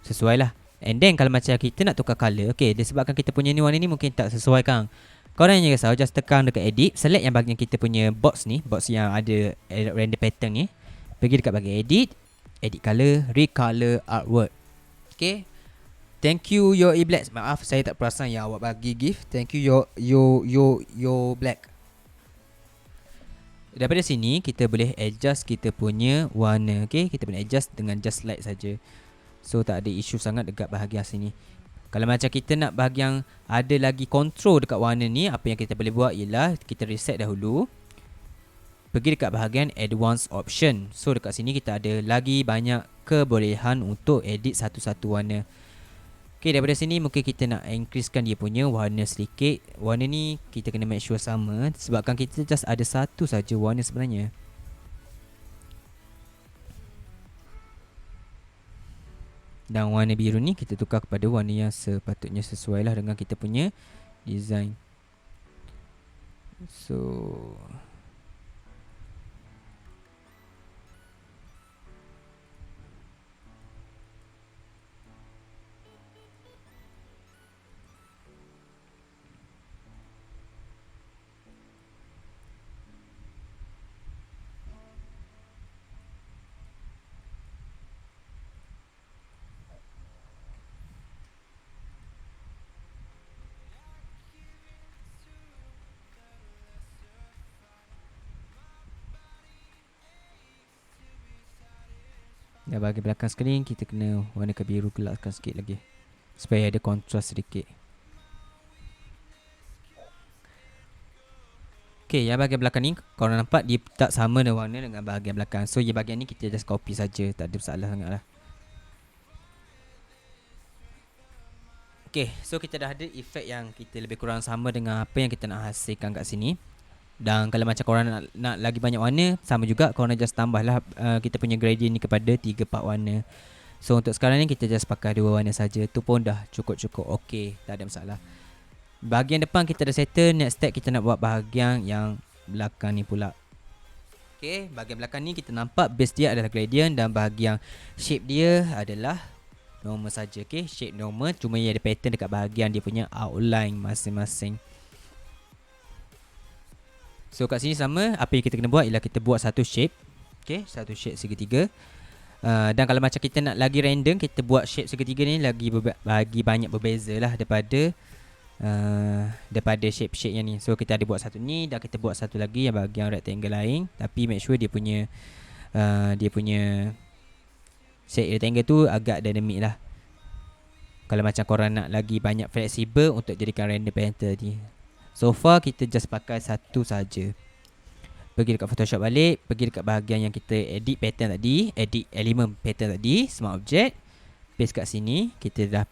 sesuai lah. And then kalau macam kita nak tukar color, okay, disebabkan kita punya ni warna ni mungkin tak sesuai kan. Korang jangan risau, just tekan dekat edit, select yang bahagian kita punya box ni, box yang ada render pattern ni. Pergi dekat bahagian edit, edit color, recolor artwork. Okay, thank you your Black. Maaf saya tak perasan yang awak bagi gift. Thank you your Black. Daripada sini kita boleh adjust kita punya warna. Okay, kita boleh adjust dengan just light saja. So tak ada isu sangat dekat bahagian sini. Kalau macam kita nak bahagian ada lagi control dekat warna ni, apa yang kita boleh buat ialah kita reset dahulu. Pergi dekat bahagian advanced option. So dekat sini kita ada lagi banyak kebolehan untuk edit satu-satu warna. Okay, daripada sini mungkin kita nak increasekan dia punya warna sedikit. Warna ni kita kena make sure sama, sebabkan kita just ada satu saja warna sebenarnya. Dan warna biru ni kita tukar kepada warna yang sepatutnya sesuai lah dengan kita punya design. So dan bahagian belakang skrin kita kena warnakan biru gelapkan sikit lagi supaya ada kontras sedikit. Okay, yang bahagian belakang ni korang nampak dia tak sama dengan warna dengan bahagian belakang. So yang bahagian ni kita just copy saja, tak ada masalah sangat lah. Okay, so kita dah ada efek yang kita lebih kurang sama dengan apa yang kita nak hasilkan kat sini. Dan kalau macam korang nak lagi banyak warna, sama juga korang just tambahlah kita punya gradient ni kepada 3 part warna. So untuk sekarang ni kita just pakai 2 warna saja. Tu pun dah cukup-cukup okey, tak ada masalah. Bahagian depan kita dah settle. Next step kita nak buat bahagian yang belakang ni pula. Okay, bahagian belakang ni kita nampak base dia adalah gradient dan bahagian shape dia adalah normal saja. Okay, shape normal, cuma ia ada pattern dekat bahagian dia punya outline masing-masing. So kat sini sama, apa yang kita kena buat ialah kita buat satu shape. Okay, satu shape segitiga. Dan kalau macam kita nak lagi random, kita buat shape segitiga ni lagi banyak berbeza lah daripada shape-shape yang ni. So kita ada buat satu ni dan kita buat satu lagi yang bahagian rectangle lain. Tapi make sure dia punya shape rectangle tu agak dynamic lah. Kalau macam korang nak lagi banyak fleksibel untuk jadikan random pattern ni. So far kita just pakai satu saja. Pergi dekat Photoshop balik, pergi dekat bahagian yang kita edit pattern tadi, edit element pattern tadi, Smart Object, paste kat sini, kita dah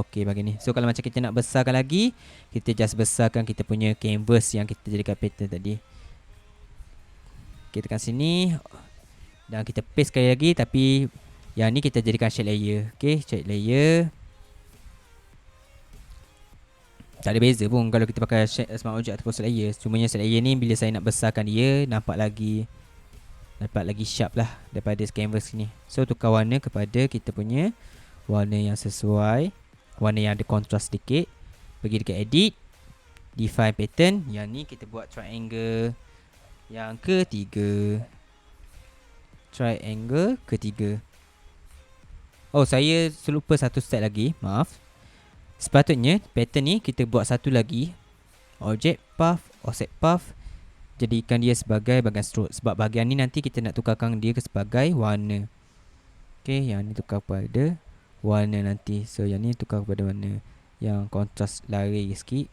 okey bahagian ni. So kalau macam kita nak besarkan lagi, kita just besarkan kita punya canvas yang kita jadikan pattern tadi. Kita tekan sini dan kita paste sekali lagi, tapi yang ni kita jadikan shade layer. Okay, shade layer. Tak ada beza pun kalau kita pakai Smart Object ataupun set layer. Cumanya set layer ni bila saya nak besarkan dia, dapat lagi sharp lah daripada canvas ni. So tukar warna kepada kita punya warna yang sesuai, warna yang ada kontras sedikit. Pergi dekat edit, define pattern. Yang ni kita buat triangle yang ketiga. Triangle ketiga. Oh, saya lupa satu step lagi, maaf. Sepatutnya pattern ni kita buat satu lagi, object path, offset path, jadikan dia sebagai bahagian stroke. Sebab bahagian ni nanti kita nak tukarkan dia sebagai warna. Okay, yang ni tukar kepada warna nanti. So yang ni tukar kepada warna yang kontras lari sikit.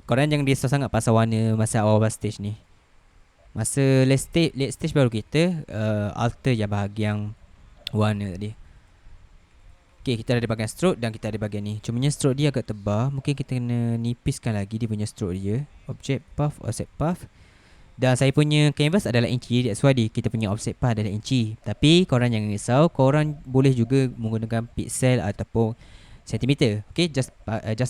Korang jangan risau sangat pasal warna masa awal-awal stage ni. Masa late stage baru kita alter yang bahagian warna tadi. Okay, kita ada bahagian stroke dan kita ada bahagian ni. Cumanya stroke dia agak tebal. Mungkin kita kena nipiskan lagi dia punya stroke dia. Object path, offset path. Dan saya punya canvas adalah inci. That's why kita punya offset path adalah inci. Tapi korang jangan risau. Korang boleh juga menggunakan pixel ataupun sentimeter. Okay, just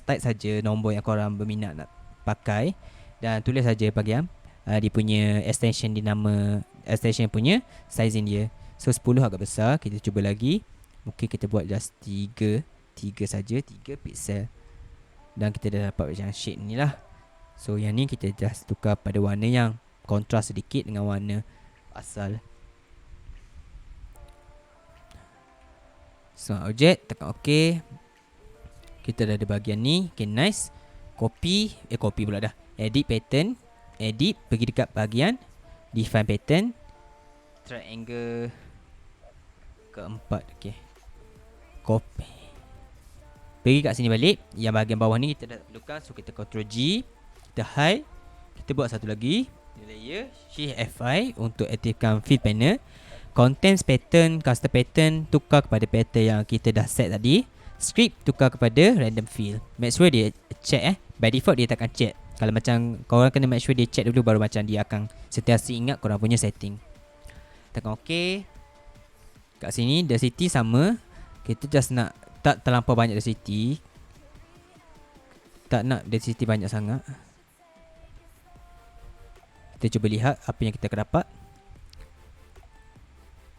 type saja nombor yang korang berminat nak pakai. Dan tulis saja bahagian dia punya extension di nama extension punya sizing dia. So 10 agak besar. Kita cuba lagi. Mungkin kita buat just 3 saja, 3 pixel. Dan kita dah dapat macam shade ni lah. So yang ni kita just tukar pada warna yang kontras sedikit dengan warna asal. Smart object, tekan OK. Kita dah ada bahagian ni. Okay, nice. Copy pula dah. Edit pattern. Edit, pergi dekat bahagian define pattern. Triangle keempat. Okay, copy. Pergi kat sini balik. Yang bahagian bawah ni kita dah perlukan. So kita Ctrl G, kita hide. Kita buat satu lagi layer, Shift F5 untuk aktifkan fill panel. Contents pattern, custom pattern tukar kepada pattern yang kita dah set tadi. Script tukar kepada random fill. Make sure dia check by default dia takkan check. Kalau macam korang kena make sure dia check dulu, baru macam dia akan sentiasa ingat korang punya setting. Tekan OK. Kat sini density sama. Kita just nak tak terlampau banyak density. Tak nak density banyak sangat. Kita cuba lihat apa yang kita akan dapat.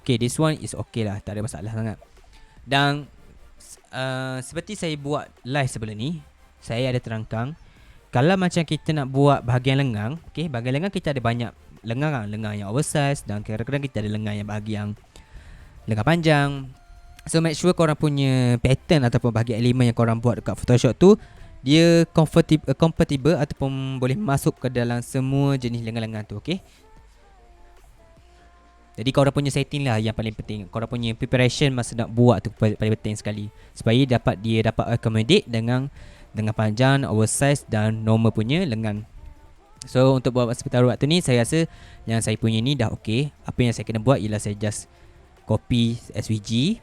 Okay, this one is okay lah. Tak ada masalah sangat. Dan seperti saya buat live sebelum ni, saya ada terangkan, kalau macam kita nak buat bahagian lengang, okay, bahagian lengang kita ada banyak lengang kan. Lengang yang oversize dan kadang-kadang kita ada lengang yang bahagian lengang panjang. So make sure korang punya pattern ataupun bahagian elemen yang korang buat dekat Photoshop tu dia compatible ataupun boleh masuk ke dalam semua jenis lengan-lengan tu. Okay, jadi korang punya setting lah yang paling penting. Korang punya preparation masa nak buat tu paling penting sekali, supaya dia dapat accommodate dengan panjang, oversize dan normal punya lengan. So untuk buat separuh waktu ni, saya rasa yang saya punya ni dah okay. Apa yang saya kena buat ialah saya just copy SVG,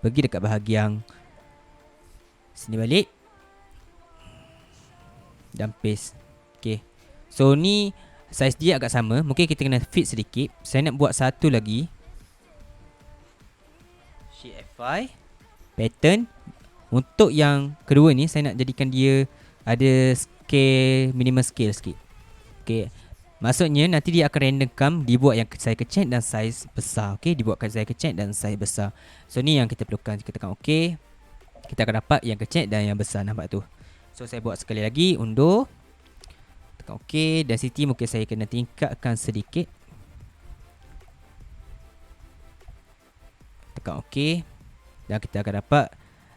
pergi dekat bahagian sini balik dan paste. Okay, so ni size dia agak sama. Mungkin kita kena fit sedikit. Saya nak buat satu lagi. Shift F5 pattern. Untuk yang kedua ni saya nak jadikan dia ada scale, minimal scale sikit. Okay, maksudnya nanti dia akan randomkan dibuat yang saya kecil dan saiz besar. Okay, dibuatkan saya kecil dan saiz besar. So ni yang kita perlukan. Kita tekan OK, kita akan dapat yang kecil dan yang besar. Nampak tu. So saya buat sekali lagi, undur. Tekan OK. Density mungkin saya kena tingkatkan sedikit. Tekan OK. Dan kita akan dapat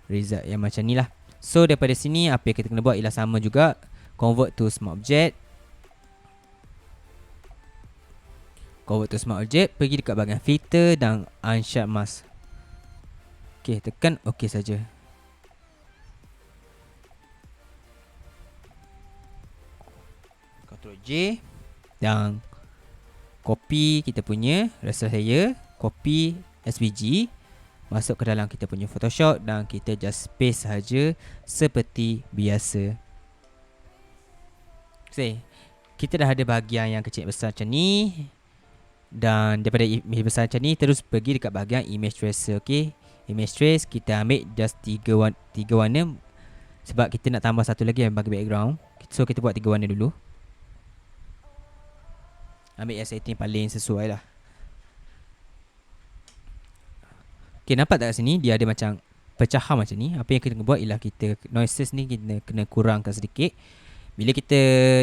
result yang macam ni lah. So daripada sini apa yang kita kena buat ialah sama juga. Convert to smart object. Convert to smart object. Pergi dekat bahagian filter dan unsharp mask. Okay, tekan OK saja. Ctrl J dan copy kita punya raster layer, copy SVG, masuk ke dalam kita punya Photoshop dan kita just paste saja seperti biasa. Okay, kita dah ada bahagian yang kecil besar macam ni. Dan daripada image besar macam ni, terus pergi dekat bahagian image tracer. Okay, image trace kita ambil just 3 warna. Sebab kita nak tambah satu lagi yang bagi background. So kita buat 3 warna dulu. Ambil yang setting paling sesuai lah. Okay, nampak tak kat sini dia ada macam pecahan macam ni. Apa yang kita kena buat ialah kita noises ni kita kena kurangkan sedikit. Bila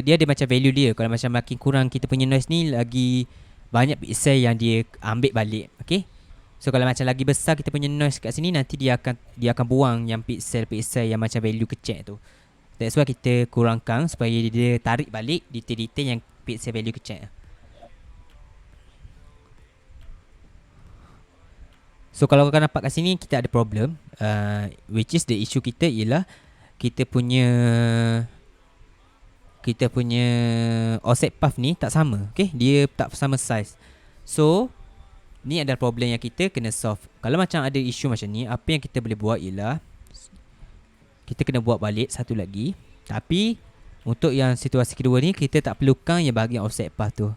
dia ada macam value dia. Kalau macam makin kurang kita punya noise ni, lagi banyak pixel yang dia ambil balik. Okay, so kalau macam lagi besar kita punya noise kat sini, nanti dia akan buang yang pixel yang macam value kecil tu. That's why kita kurangkan supaya dia tarik balik detail-detail yang pixel value kecil. So kalau korang nampak kat sini kita ada problem, which is the issue kita ialah kita punya kita punya offset path ni tak sama. Okay, dia tak sama size. So ni adalah problem yang kita kena solve. Kalau macam ada isu macam ni, apa yang kita boleh buat ialah kita kena buat balik satu lagi. Tapi untuk yang situasi kedua ni, kita tak perlukan yang bahagian offset path tu.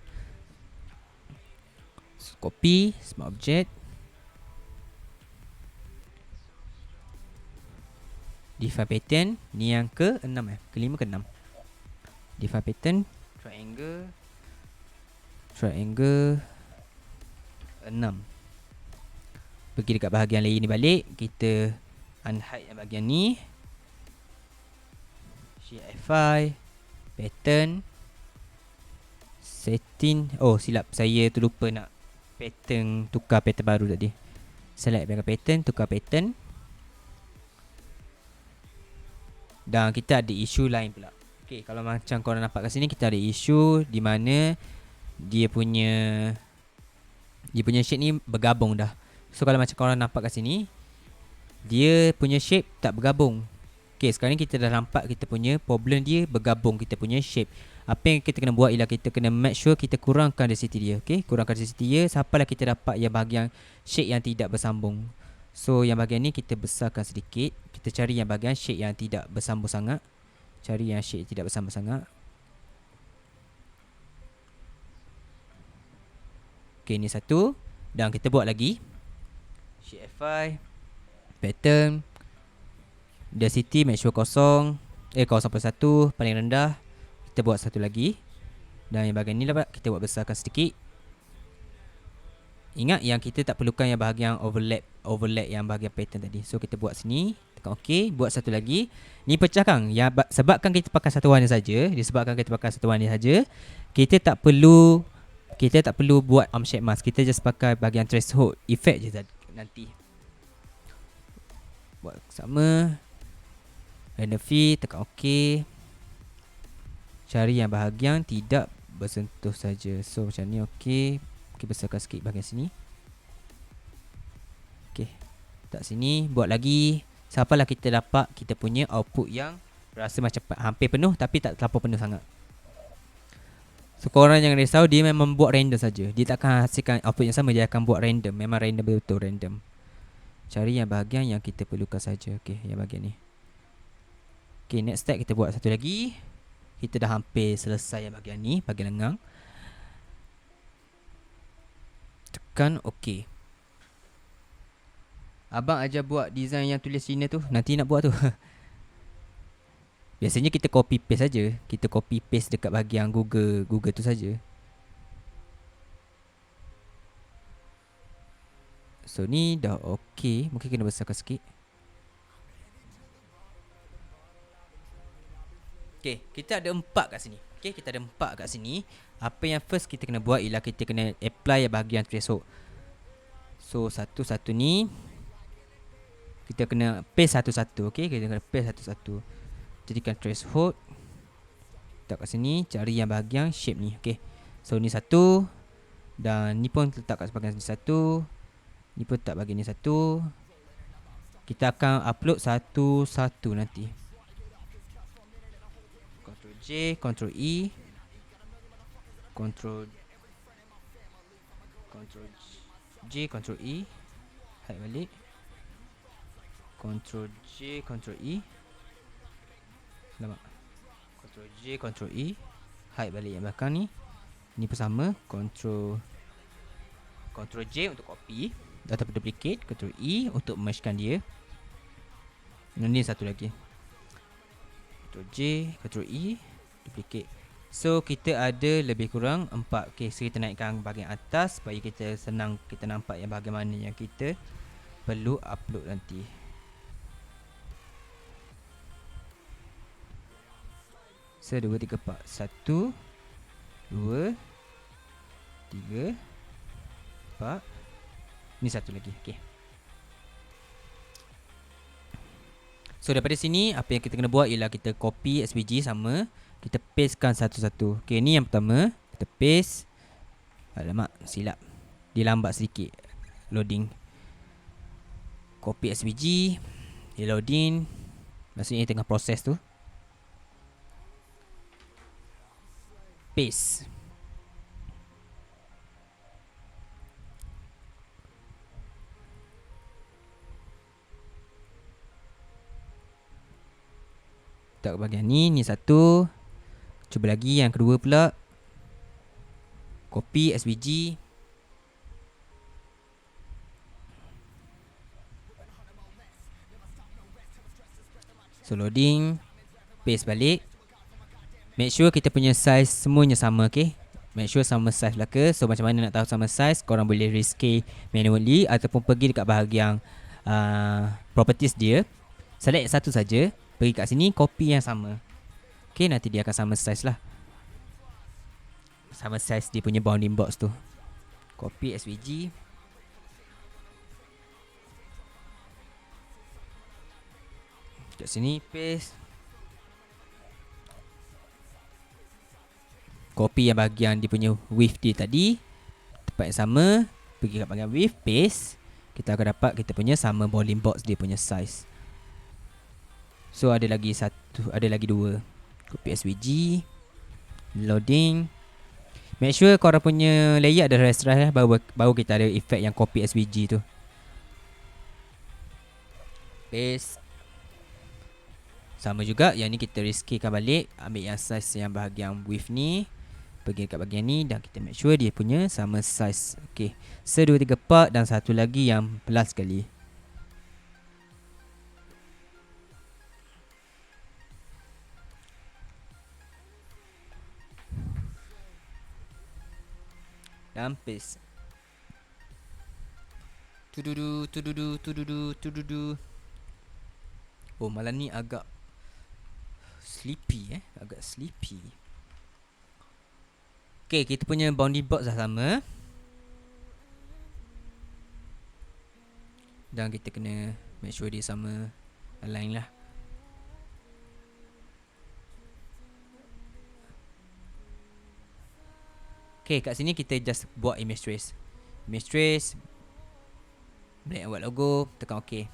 So, copy smart object, define pattern. Ni yang ke-6 kelima ke-6. Define pattern, triangle 6. Pergi dekat bahagian layer ni balik, kita unhide yang bahagian ni. Shift F5, pattern, setting. Oh silap, saya terlupa nak pattern, tukar pattern baru tadi. Select bahagian pattern, tukar pattern. Dan kita ada isu lain pula. Okay, kalau macam korang nampak kat sini, kita ada isu di mana dia punya shape ni bergabung dah. So kalau macam korang nampak kat sini, dia punya shape tak bergabung. Okay, sekarang ni kita dah nampak kita punya problem dia bergabung, kita punya shape. Apa yang kita kena buat ialah kita kena make sure kita kurangkan density dia. Okay, kurangkan density dia sampailah kita dapat yang bahagian shape yang tidak bersambung. So yang bahagian ni kita besarkan sedikit. Kita cari yang bahagian shape yang tidak bersambung sangat. Cari yang shape tidak bersambung sangat. Okay, ni satu. Dan kita buat lagi. Shift F5, pattern, density make sure kosong. 0.1 paling rendah. Kita buat satu lagi. Dan yang bahagian ni lah kita buat besarkan sedikit. Ingat yang kita tak perlukan yang bahagian overlap yang bahagian pattern tadi. So kita buat sini, tekan OK, buat satu lagi. Ni pecahkan. Sebabkan kita pakai satu warna saja, kita tak perlu buat arm shape mask. Kita just pakai bahagian threshold effect je nanti. Buat sama. Random fit, tekan OK. Cari yang bahagian tidak bersentuh saja. So macam ni OK. Okay, besarkan sikit bahagian sini. Okay, tak sini, buat lagi. Sampailah kita dapat kita punya output yang rasa macam hampir penuh tapi tak terlalu penuh sangat. So korang jangan risau, dia memang buat random saja. Dia tak akan hasilkan output yang sama, dia akan buat random. Memang random, betul random. Cari yang bahagian yang kita perlukan saja. Okay, yang bahagian ni. Okay, next step kita buat satu lagi. Kita dah hampir selesai yang bahagian ni, bahagian lengang. Tekan OK. Abang ajar buat design yang tulis Cina tu. Nanti nak buat tu. Biasanya kita copy paste saja. Kita copy paste dekat bahagian Google tu saja. So ni dah OK. Mungkin kena besarkan sikit. Okay, kita ada 4 kat sini. Okay, kita ada 4 kat sini. Apa yang first kita kena buat ialah kita kena apply bahagian threshold. So satu-satu ni kita kena paste satu-satu. Okay, kita kena paste satu-satu. Jadikan threshold. Letak kat sini, cari yang bahagian shape ni. Okay, so ni satu. Dan ni pun letak kat bahagian ni satu. Ni pun letak bahagian ni satu. Kita akan upload satu-satu nanti. Ctrl J, Ctrl E, Ctrl J, Ctrl E, hide balik. Ctrl J, Ctrl E. Lama. Ctrl J, Ctrl E, hide balik yang belakang ni. Ni pun sama. Ctrl J untuk copy atau duplicate. Ctrl E untuk mergekan dia. Ni satu lagi. Ctrl J, Ctrl E, duplicate. So kita ada lebih kurang 4. Okay, so kita naikkan bahagian atas supaya kita senang kita nampak yang bahagian mana yang kita perlu upload nanti. So 2, 3, 4. 1, 2, 3, 4. Ni satu lagi. Okay. So daripada sini apa yang kita kena buat ialah kita copy SVG sama. Kita pastekan satu-satu. Okay, ni yang pertama. Kita paste. Alamak, silap. Dia lambat sedikit loading. Copy SVG. Dia loading. Maksudnya tengah proses tu. paste. Tak bahagian ni satu. Cuba lagi yang kedua pula. Copy SVG. So loading. Paste balik. Make sure kita punya size semuanya sama, okay? Make sure sama size belaka. So macam mana nak tahu sama size, korang boleh rescale manually ataupun pergi dekat bahagian properties dia. Select satu saja. Pergi kat sini, copy yang sama. Okay, nanti dia akan sama size lah. Sama size dia punya bounding box tu. Copy SVG. Kat sini, paste. Copy yang bahagian dia punya width dia tadi. Tempat yang sama. Pergi kat bahagian width, paste. Kita akan dapat kita punya sama bounding box dia punya size. So ada lagi satu, ada lagi dua. Copy SVG. Loading. Make sure korang punya layer ada rasterize baru kita ada effect yang copy SVG tu. Paste. Sama juga, yang ni kita rescalekan balik. Ambil yang size yang bahagian width ni. Pergi kat bahagian ni dan kita make sure dia punya sama size. Okay, 1, 2, 3 part dan satu lagi yang plus sekali. Dan paste. Tududu. Oh, malam ni agak sleepy agak sleepy. Okay, kita punya bounding box dah sama. Dan kita kena make sure dia sama align lah. Okay, kat sini kita just buat image trace. Image trace, black and white logo, tekan OK.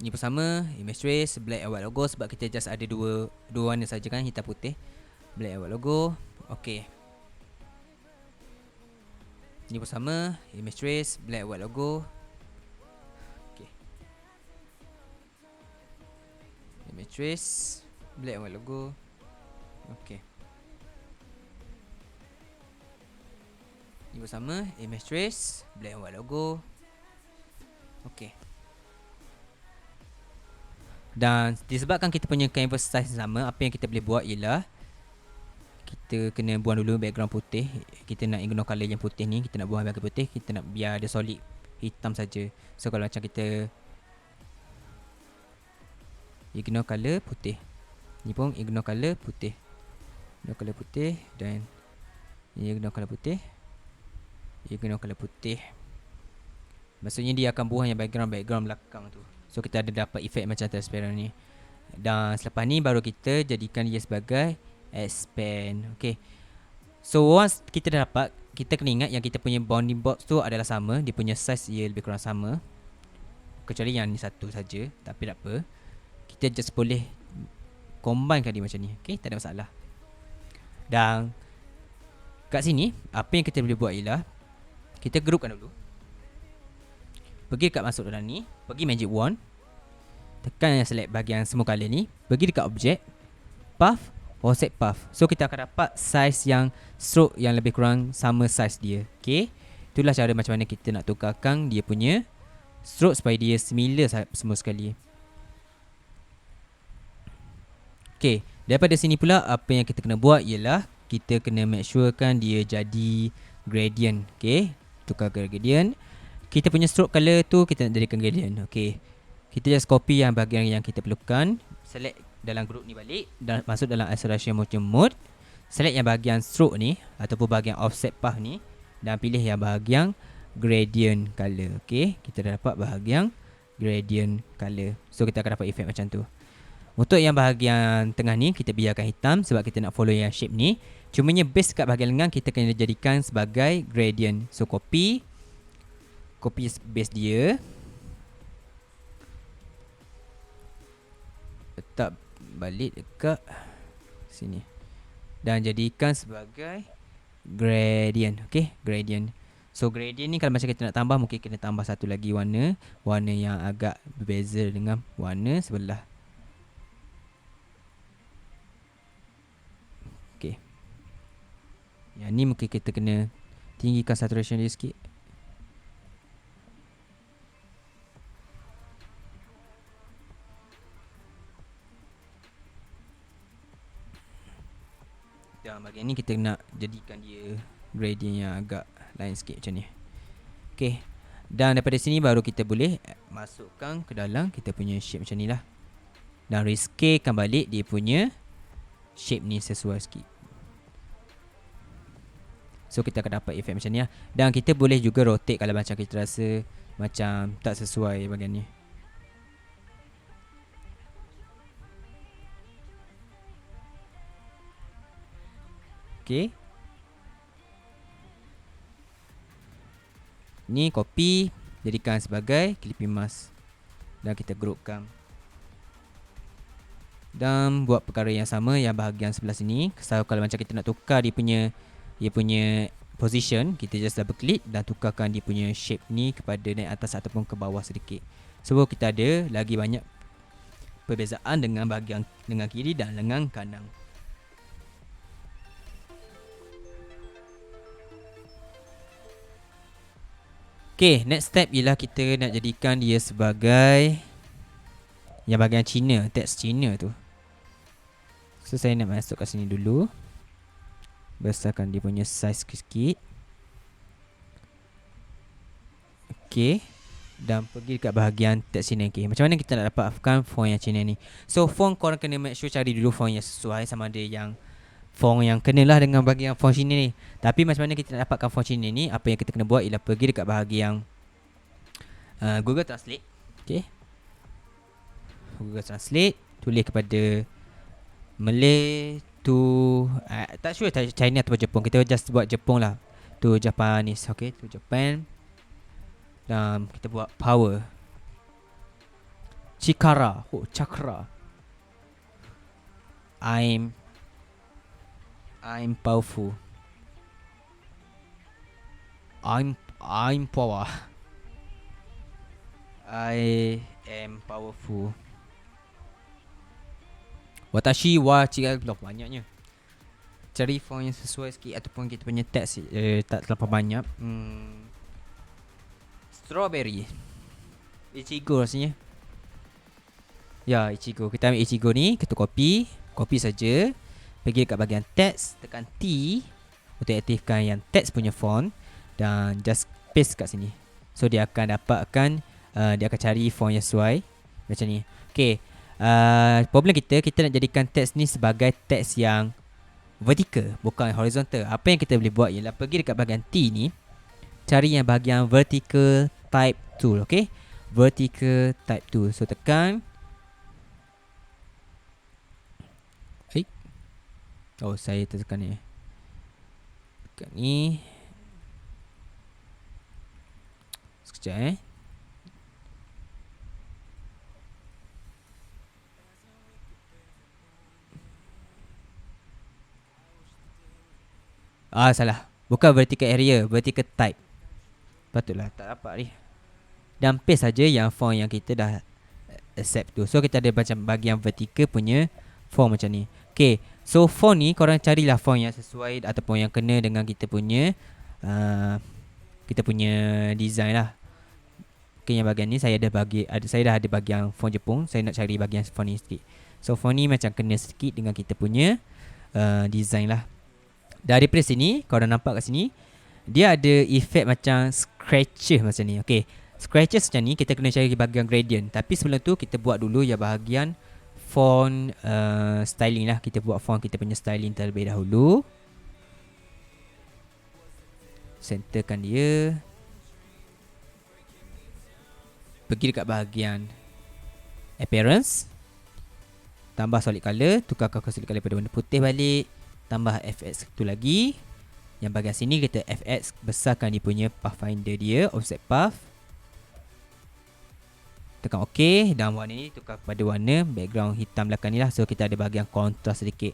Ni pun sama, image trace, black and white logo. Sebab kita just ada dua warna saja kan, hitam putih. Black and white logo, OK. Ni pun sama, image trace, black and white logo. OK. Image trace, black and white logo. OK. Ni pun sama, image trace, black and white logo. OK. Dan disebabkan kita punya canvas size sama, apa yang kita boleh buat ialah kita kena buang dulu background putih. Kita nak ignore colour yang putih ni. Kita nak buang background putih. Kita nak biar dia solid hitam saja. So kalau macam kita ignore colour putih, ni pun ignore colour putih, ignore colour putih. Dan ni ignore colour putih, ignore colour putih. Maksudnya dia akan buang yang background belakang tu. So kita ada dapat efek macam transparent ni. Dan selepas ni baru kita jadikan dia sebagai expand. Okay. So once kita dah dapat, kita kena ingat yang kita punya bounding box tu adalah sama. Dia punya size ia lebih kurang sama, kecuali yang ni satu saja. Tapi tak apa, kita just boleh combinekan dia macam ni. Okay, tak ada masalah. Dan kat sini apa yang kita boleh buat ialah kita groupkan dulu. Pergi kat masuk dalam ni, pergi magic wand, tekan yang select bahagian semua color ni, pergi dekat object, path, offset path. So kita akan dapat size yang stroke yang lebih kurang sama size dia. Okay, itulah cara macam mana kita nak tukarkan dia punya stroke supaya dia similar semua sekali. Okay, daripada sini pula apa yang kita kena buat ialah kita kena make sure kan dia jadi gradient. Okay, tukar ke gradient. Kita punya stroke color tu kita nak jadikan gradient. Okay, kita just copy yang bahagian yang kita perlukan, select dalam group ni balik dan masuk dalam acceleration motion mode. Select yang bahagian stroke ni ataupun bahagian offset path ni dan pilih yang bahagian gradient color. Okay, kita dah dapat bahagian gradient color. So kita akan dapat efek macam tu. Untuk yang bahagian tengah ni kita biarkan hitam sebab kita nak follow yang shape ni. Cumanya base kat bahagian lengan kita kena jadikan sebagai gradient. So copy base dia, letak balik dekat sini. Dan jadikan sebagai gradient. Okay, gradient. So gradient ni kalau macam kita nak tambah, mungkin kena tambah satu lagi warna. Warna yang agak berbeza dengan warna sebelah. Okay, yang ni mungkin kita kena tinggikan saturation dia sikit. Dan bahagian ni kita nak jadikan dia gradient yang agak lain sikit macam ni. Okay, dan daripada sini baru kita boleh masukkan ke dalam kita punya shape macam ni lah. Dan rescalekan balik dia punya shape ni sesuai sikit. So kita akan dapat efek macam ni lah. Dan kita boleh juga rotate kalau macam kita rasa macam tak sesuai bahagian ni. Okay, ni copy, jadikan sebagai clipping mask. Dan kita groupkan. Dan buat perkara yang sama yang bahagian sebelah sini. So kalau macam kita nak tukar dia punya position, kita just double click dan tukarkan dia punya shape ni kepada naik atas ataupun ke bawah sedikit. So kita ada lagi banyak perbezaan dengan bahagian lengan kiri dan lengan kanan. Okay, next step ialah kita nak jadikan dia sebagai yang bahagian Cina, teks Cina tu. So saya nak masuk kat sini dulu. Besarkan dia punya size sikit. Okay, dan pergi dekat bahagian teks Cina. Okay, macam mana kita nak dapatkan font yang Cina ni? So font korang kena make sure cari dulu font yang sesuai, sama ada yang font yang kenalah dengan bahagian font Cina ni. Tapi macam mana kita nak dapatkan font Cina ni? Apa yang kita kena buat ialah pergi dekat bahagian Google Translate. Okay, Google Translate, tulis kepada Malay to tak sure China atau Jepun. Kita just buat Jepun lah, to Japanese. Okay, to Japan. Dan kita buat power, Chikara, chakra. I'm powerful. I'm power. I am powerful. Watashi wa chigaru, banyaknya. Cari font yang sesuai sikit ataupun kita punya teks tak terlalu banyak. Strawberry, Ichigo rasanya. Ya, Ichigo. Kita ambil Ichigo ni, kita copy saja. Pergi dekat bahagian teks, tekan T untuk aktifkan yang teks punya font dan just paste kat sini. So dia akan dapatkan dia akan cari font yang sesuai macam ni. Okay, problem kita nak jadikan teks ni sebagai teks yang vertical, bukan horizontal. Apa yang kita boleh buat ialah pergi dekat bahagian T ni, cari yang bahagian vertical type tool. Okay, vertical type tool. So tekan. Oh, saya tertekan ni. Tekan ni. Sekejap salah. Bukan vertical area, vertical type. Patutlah tak dapat ni. Dan paste saja yang font yang kita dah accept tu. So kita ada macam bahagian vertical punya font macam ni. Okay, so font ni korang carilah font yang sesuai ataupun yang kena dengan kita punya design lah. Okay, yang bahagian ni saya dah ada bahagian font Jepun. Saya nak cari bahagian font ni sikit. So font ni macam kena sikit dengan kita punya design lah. Daripada sini, korang nampak kat sini, dia ada efek macam scratches macam ni. Okay, scratches macam ni kita kena cari bahagian gradient. Tapi sebelum tu kita buat dulu yang bahagian font styling lah. Kita buat font kita punya styling terlebih dahulu. Centerkan dia. Pergi dekat bahagian appearance, tambah solid color, tukarkan solid color pada warna putih balik. Tambah FX satu lagi. Yang bahagian sini kita FX, besarkan dia punya pathfinder dia, offset path. Tekan OK. Dan warna ni tukar kepada warna background hitam belakang ni lah. So kita ada bahagian kontras sedikit.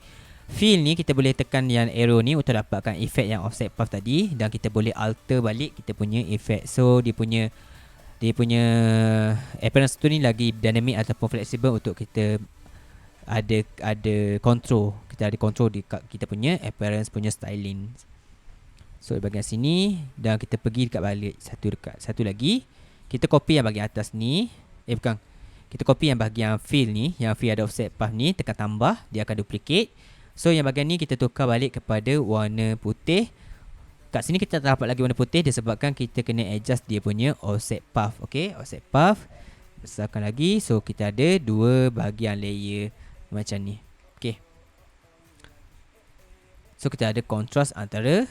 fill ni kita boleh tekan yang arrow ni untuk dapatkan efek yang offset path tadi, dan kita boleh alter balik kita punya efek. So dia punya appearance tu ni lagi dynamic ataupun flexible untuk kita ada control. Kita ada control di kita punya appearance punya styling. So bahagian sini, dan kita pergi dekat balik satu lagi. Kita copy yang bahagian atas ni. Bukan. Kita copy yang bahagian fill ni, yang fill ada offset path ni, tekan tambah, dia akan duplicate. So yang bahagian ni kita tukar balik kepada warna putih. Kat sini kita tak dapat lagi warna putih disebabkan kita kena adjust dia punya offset path. Okay, offset path besarkan lagi. So kita ada dua bahagian layer macam ni. Okay, so kita ada kontras antara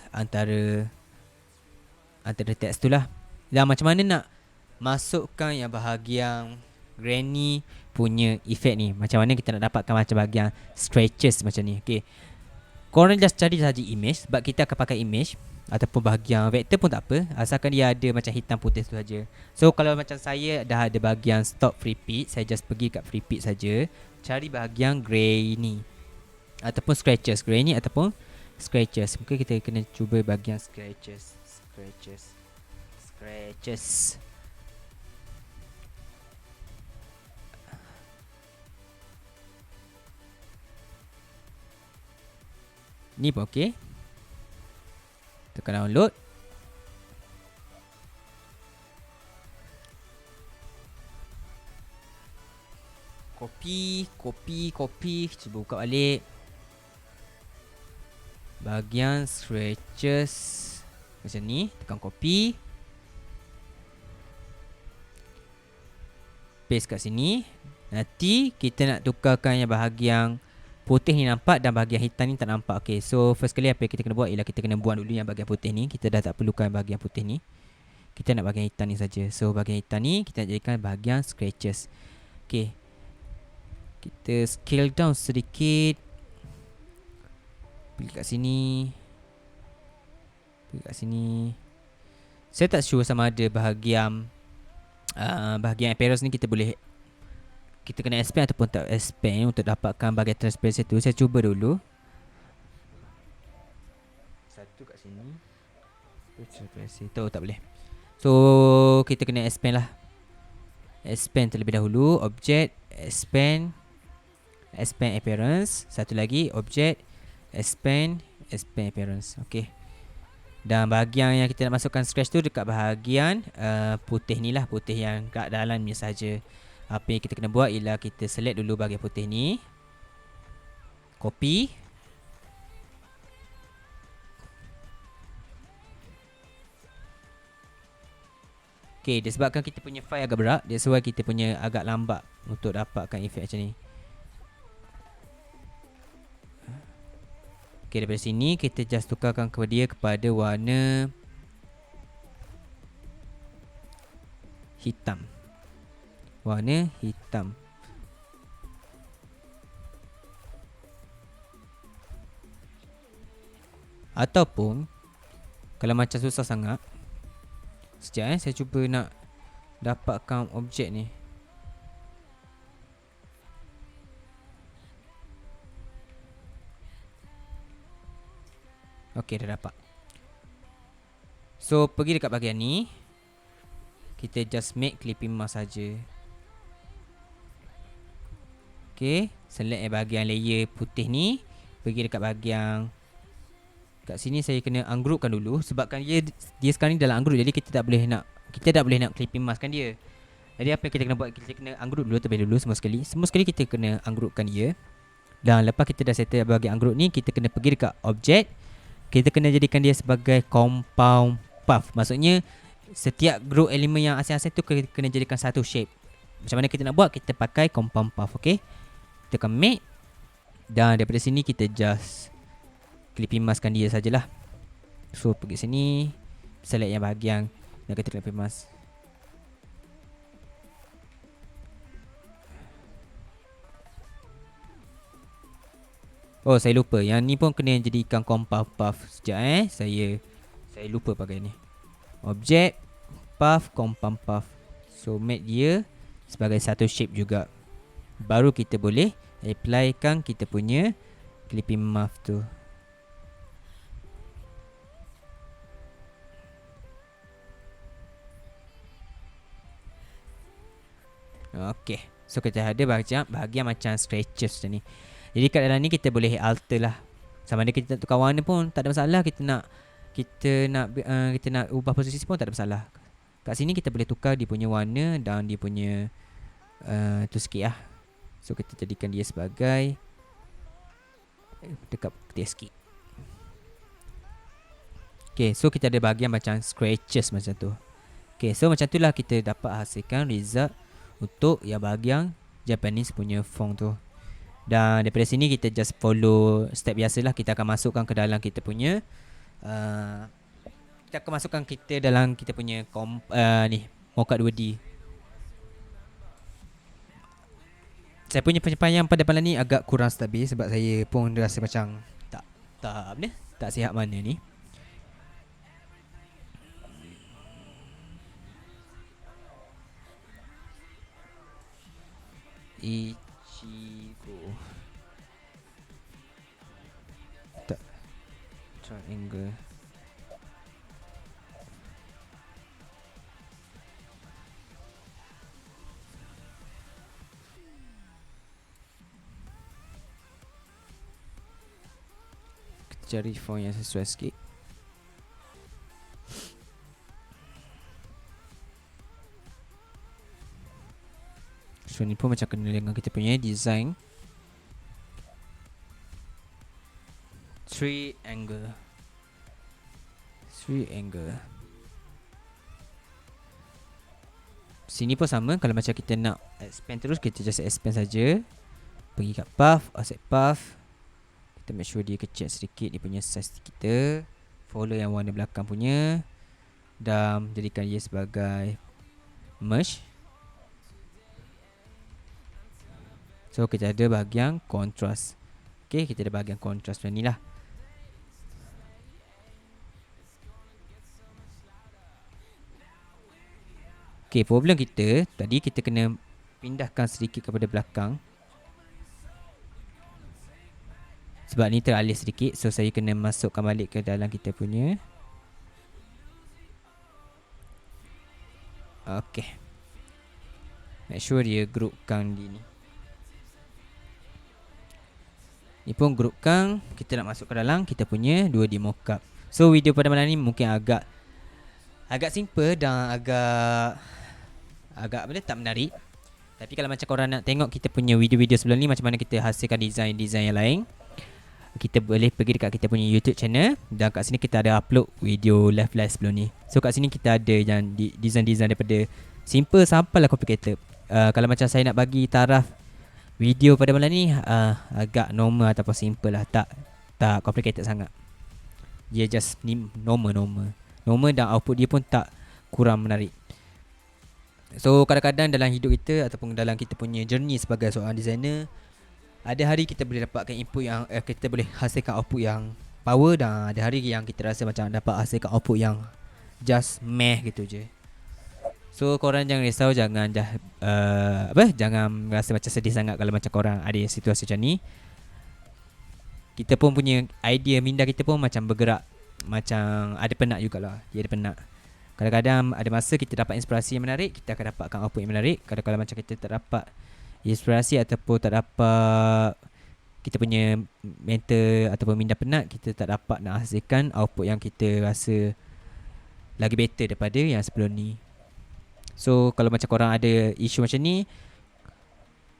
teks tu lah. Dan macam mana nak masukkan yang bahagian granny punya efek ni, macam mana kita nak dapatkan macam bahagian scratches macam ni. Okay, korang just cari saja image, sebab kita akan pakai image ataupun bahagian vektor pun tak apa, asalkan dia ada macam hitam putih tu saja. So kalau macam saya dah ada bahagian stop free pick, saya just pergi kat free pick saja, cari bahagian granny ataupun scratches, granny ataupun scratches. Mungkin kita kena cuba bahagian scratches. Ni pun okey. Tekan download. Copy. Cuba buka balik. Bahagian scratches macam ni, tekan copy. Paste kat sini. Nanti kita nak tukarkan yang bahagian putih ni nampak dan bahagian hitam ni tak nampak. Okay, so first kali apa yang kita kena buat ialah kita kena buang dulu yang bahagian putih ni. Kita dah tak perlukan bahagian putih ni. Kita nak bahagian hitam ni saja. So bahagian hitam ni kita nak jadikan bahagian scratches. Okay, kita scale down sedikit. Pergi kat sini. Saya tak sure sama ada bahagian appearance ni kita kena expand ataupun tak expand untuk dapatkan bahagian transparency tu. Saya cuba dulu. Satu kat sini. Transparency tu tak boleh. So kita kena expand lah. Expand terlebih dahulu. Object, expand appearance. Satu lagi object, expand appearance. Okay. Dan bahagian yang kita nak masukkan scratch tu dekat bahagian putih ni lah. Putih yang kat dalam ni saja. Apa yang kita kena buat ialah kita select dulu bahagian putih ni. Copy. Okay, disebabkan kita punya file agak berat, that's why kita punya agak lambat untuk dapatkan efek macam ni. Okay, daripada sini kita just tukarkan kepada dia kepada warna hitam. Warna hitam. Ataupun kalau macam susah sangat, sekejap saya cuba nak dapatkan objek ni. Okey, dah dapat. So pergi dekat bahagian ni, kita just make clipping mask saja. Okay, select bahagian layer putih ni. Pergi dekat bahagian kat sini saya kena unggroupkan dulu sebabkan dia sekarang ni dalam ungroup, jadi kita tak boleh nak clipping maskkan dia. Jadi apa yang kita kena buat, kita kena ungroup dulu terlebih dulu semua sekali kita kena unggroupkan dia. Dan lepas kita dah settle bahagian ungroup ni, kita kena pergi dekat object. Kita kena jadikan dia sebagai compound path. Maksudnya setiap group elemen yang asing-asing tu kena jadikan satu shape. Macam mana kita nak buat? Kita pakai compound path. Okay, tekan make. Dan daripada sini kita just clipping maskkan dia sajalah. So pergi sini, select yang bahagian yang kita clipping mask. Oh, saya lupa. Yang ni pun kena jadikan compound path. Sekejap saya lupa pakai ni. Object, path, compound path. So make dia sebagai satu shape juga. Baru kita boleh applykan kita punya clipping mask tu. Okay, so kita ada bahagian macam scratches macam ni. Jadi kat dalam ni kita boleh alter lah. Sama ada kita nak tukar warna pun tak ada masalah. Kita nak ubah posisi pun tak ada masalah. Kat sini kita boleh tukar dia punya warna dan dia punya tu sikit lah. So kita jadikan dia sebagai dekat putih sikit. Okay, so kita ada bahagian macam scratches macam tu. Okay, so macam tu lah kita dapat hasilkan result untuk yang bahagian Japanese punya font tu. Dan daripada sini kita just follow step biasalah. Kita akan masukkan ke dalam kita punya kita akan masukkan kita dalam kita punya ni mockup 2D. Saya punya penyampaian pada malam ni agak kurang stabil sebab saya pun rasa macam tak sihat mana ni. Ichigo tak triangle. Kita cari font yang sesuai sikit. So ni pun macam kena dengan kita punya design triangle. Sini pun sama. Kalau macam kita nak expand terus, kita just expand saja. Pergi kat path, offset path. Kita make sure dia kecil sedikit dia punya size kita. Follow yang warna belakang punya dan jadikan dia sebagai merge. So kita ada bahagian kontras. Okay, kita ada bahagian kontras macam ni lah. Okay, problem kita tadi kita kena pindahkan sedikit kepada belakang. Sebab ni teralih sedikit. So saya kena masukkan balik ke dalam kita punya. Okay, make sure dia groupkan di ni. Ni pun groupkan. Kita nak masuk ke dalam kita punya 2D mockup. So video pada malam ni mungkin agak simple dan agak tak menarik. Tapi kalau macam korang nak tengok kita punya video-video sebelum ni, macam mana kita hasilkan design-design yang lain, kita boleh pergi dekat kita punya YouTube channel. Dan kat sini kita ada upload video live sebelum ni. So kat sini kita ada yang design-design daripada simple sampai lah complicated. Kalau macam saya nak bagi taraf video pada malam ni agak normal ataupun simple lah. Tak complicated sangat. Dia just normal dan output dia pun tak kurang menarik. So kadang-kadang dalam hidup kita ataupun dalam kita punya journey sebagai seorang designer, ada hari kita boleh dapatkan input yang kita boleh hasilkan output yang power, dan ada hari yang kita rasa macam dapat hasilkan output yang just meh gitu je. So korang jangan risau, jangan rasa macam sedih sangat kalau macam korang ada situasi macam ni. Kita pun punya idea minda kita pun macam bergerak, macam ada penat jugalah. Dia ada penat. Kadang-kadang ada masa kita dapat inspirasi yang menarik, kita akan dapatkan output yang menarik. Kadang-kadang macam kita tak dapat inspirasi ataupun tak dapat, kita punya mental ataupun minda penat, kita tak dapat nak hasilkan output yang kita rasa lagi better daripada yang sebelum ni. So kalau macam korang ada isu macam ni,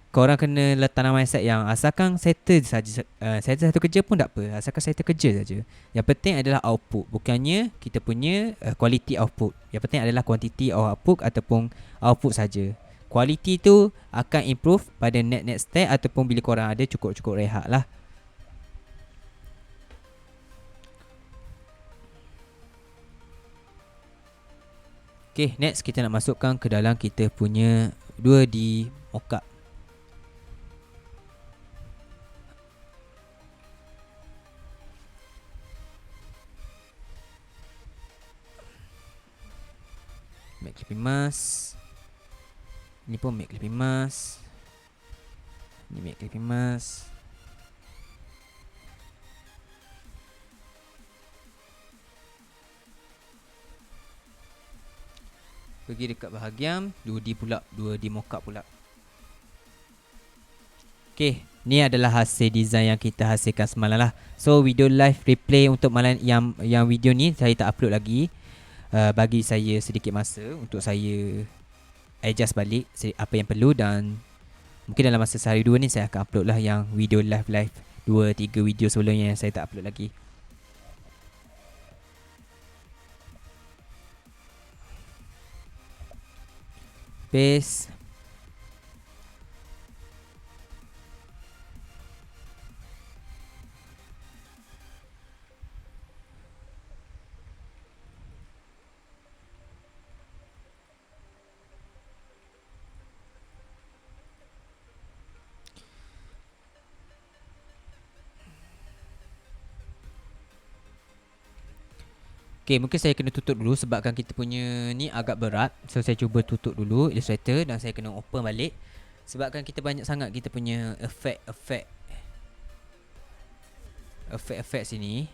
korang kena tanam mindset yang asalkan settle saja, settle satu kerja pun tak apa, asalkan settle kerja saja. Yang penting adalah output, bukannya kita punya quality output. Yang penting adalah quantity of output ataupun output saja. Quality tu akan improve pada next step ataupun bila korang ada cukup rehat lah. Okay, next kita nak masukkan ke dalam kita punya 2D mockup. Make clipping mask. Ni pun make clipping mask. Ni make clipping mask. Pergi dekat bahagian 2D pula, 2D mockup pula. Okay, ni adalah hasil design yang kita hasilkan semalam lah. So video live replay untuk malam yang video ni saya tak upload lagi. Bagi saya sedikit masa untuk saya adjust balik apa yang perlu, dan mungkin dalam masa sehari dua ni saya akan upload lah yang video live 2-3 video sebelumnya yang saya tak upload lagi. Paste. Okay, mungkin saya kena tutup dulu sebabkan kita punya ni agak berat. So saya cuba tutup dulu Illustrator dan saya kena open balik sebabkan kita banyak sangat kita punya efek sini.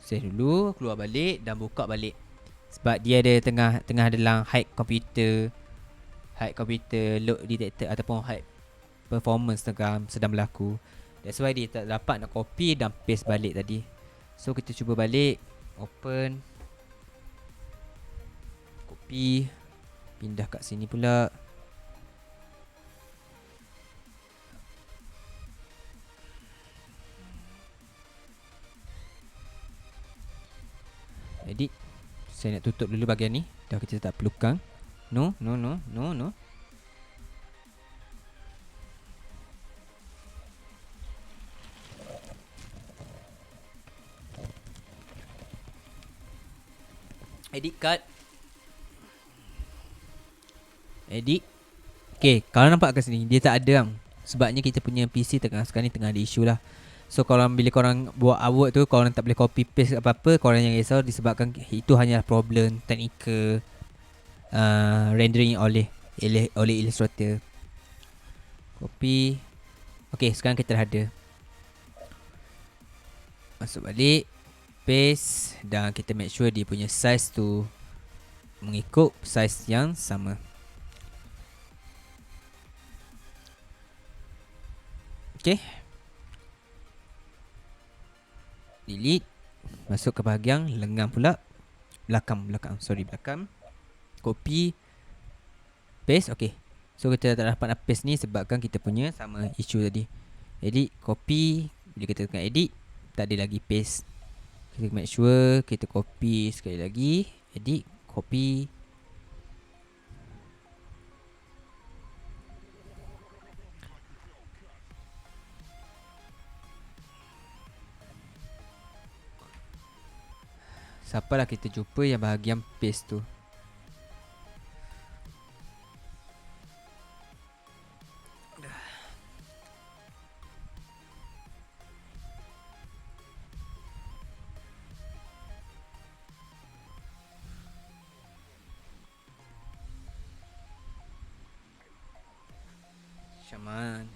Save dulu, keluar balik dan buka balik. Sebab dia ada tengah dalam high computer load detector ataupun high performance sedang berlaku. That's why dia tak dapat nak copy dan paste balik tadi. So kita cuba balik, open, copy, pindah kat sini pula. Edit. Saya nak tutup dulu bahagian ni. Dah kita tak perlukan. No. Edit cut. Edit. Okay, kalau nampak kat sini dia tak ada bang. Sebabnya kita punya PC sekarang ni tengah ada isu lah. So kalau bila korang buat artwork tu, korang tak boleh copy paste apa-apa, korang yang risau disebabkan itu hanyalah problem teknikal rendering oleh Illustrator. Copy. Okay, sekarang kita dah ada. Masuk balik, paste, dan kita make sure dia punya size tu mengikut size yang sama. Okay, delete. Masuk ke bahagian lengan pula. Belakang. Copy, paste. Okay, so kita tak dapat nak paste ni sebabkan kita punya sama isu tadi. Edit, copy. Bila kita tekan edit, tak ada lagi paste. Kita make sure kita copy sekali lagi. Edit, copy. Siapalah kita jumpa yang bahagian paste tu. Syaman.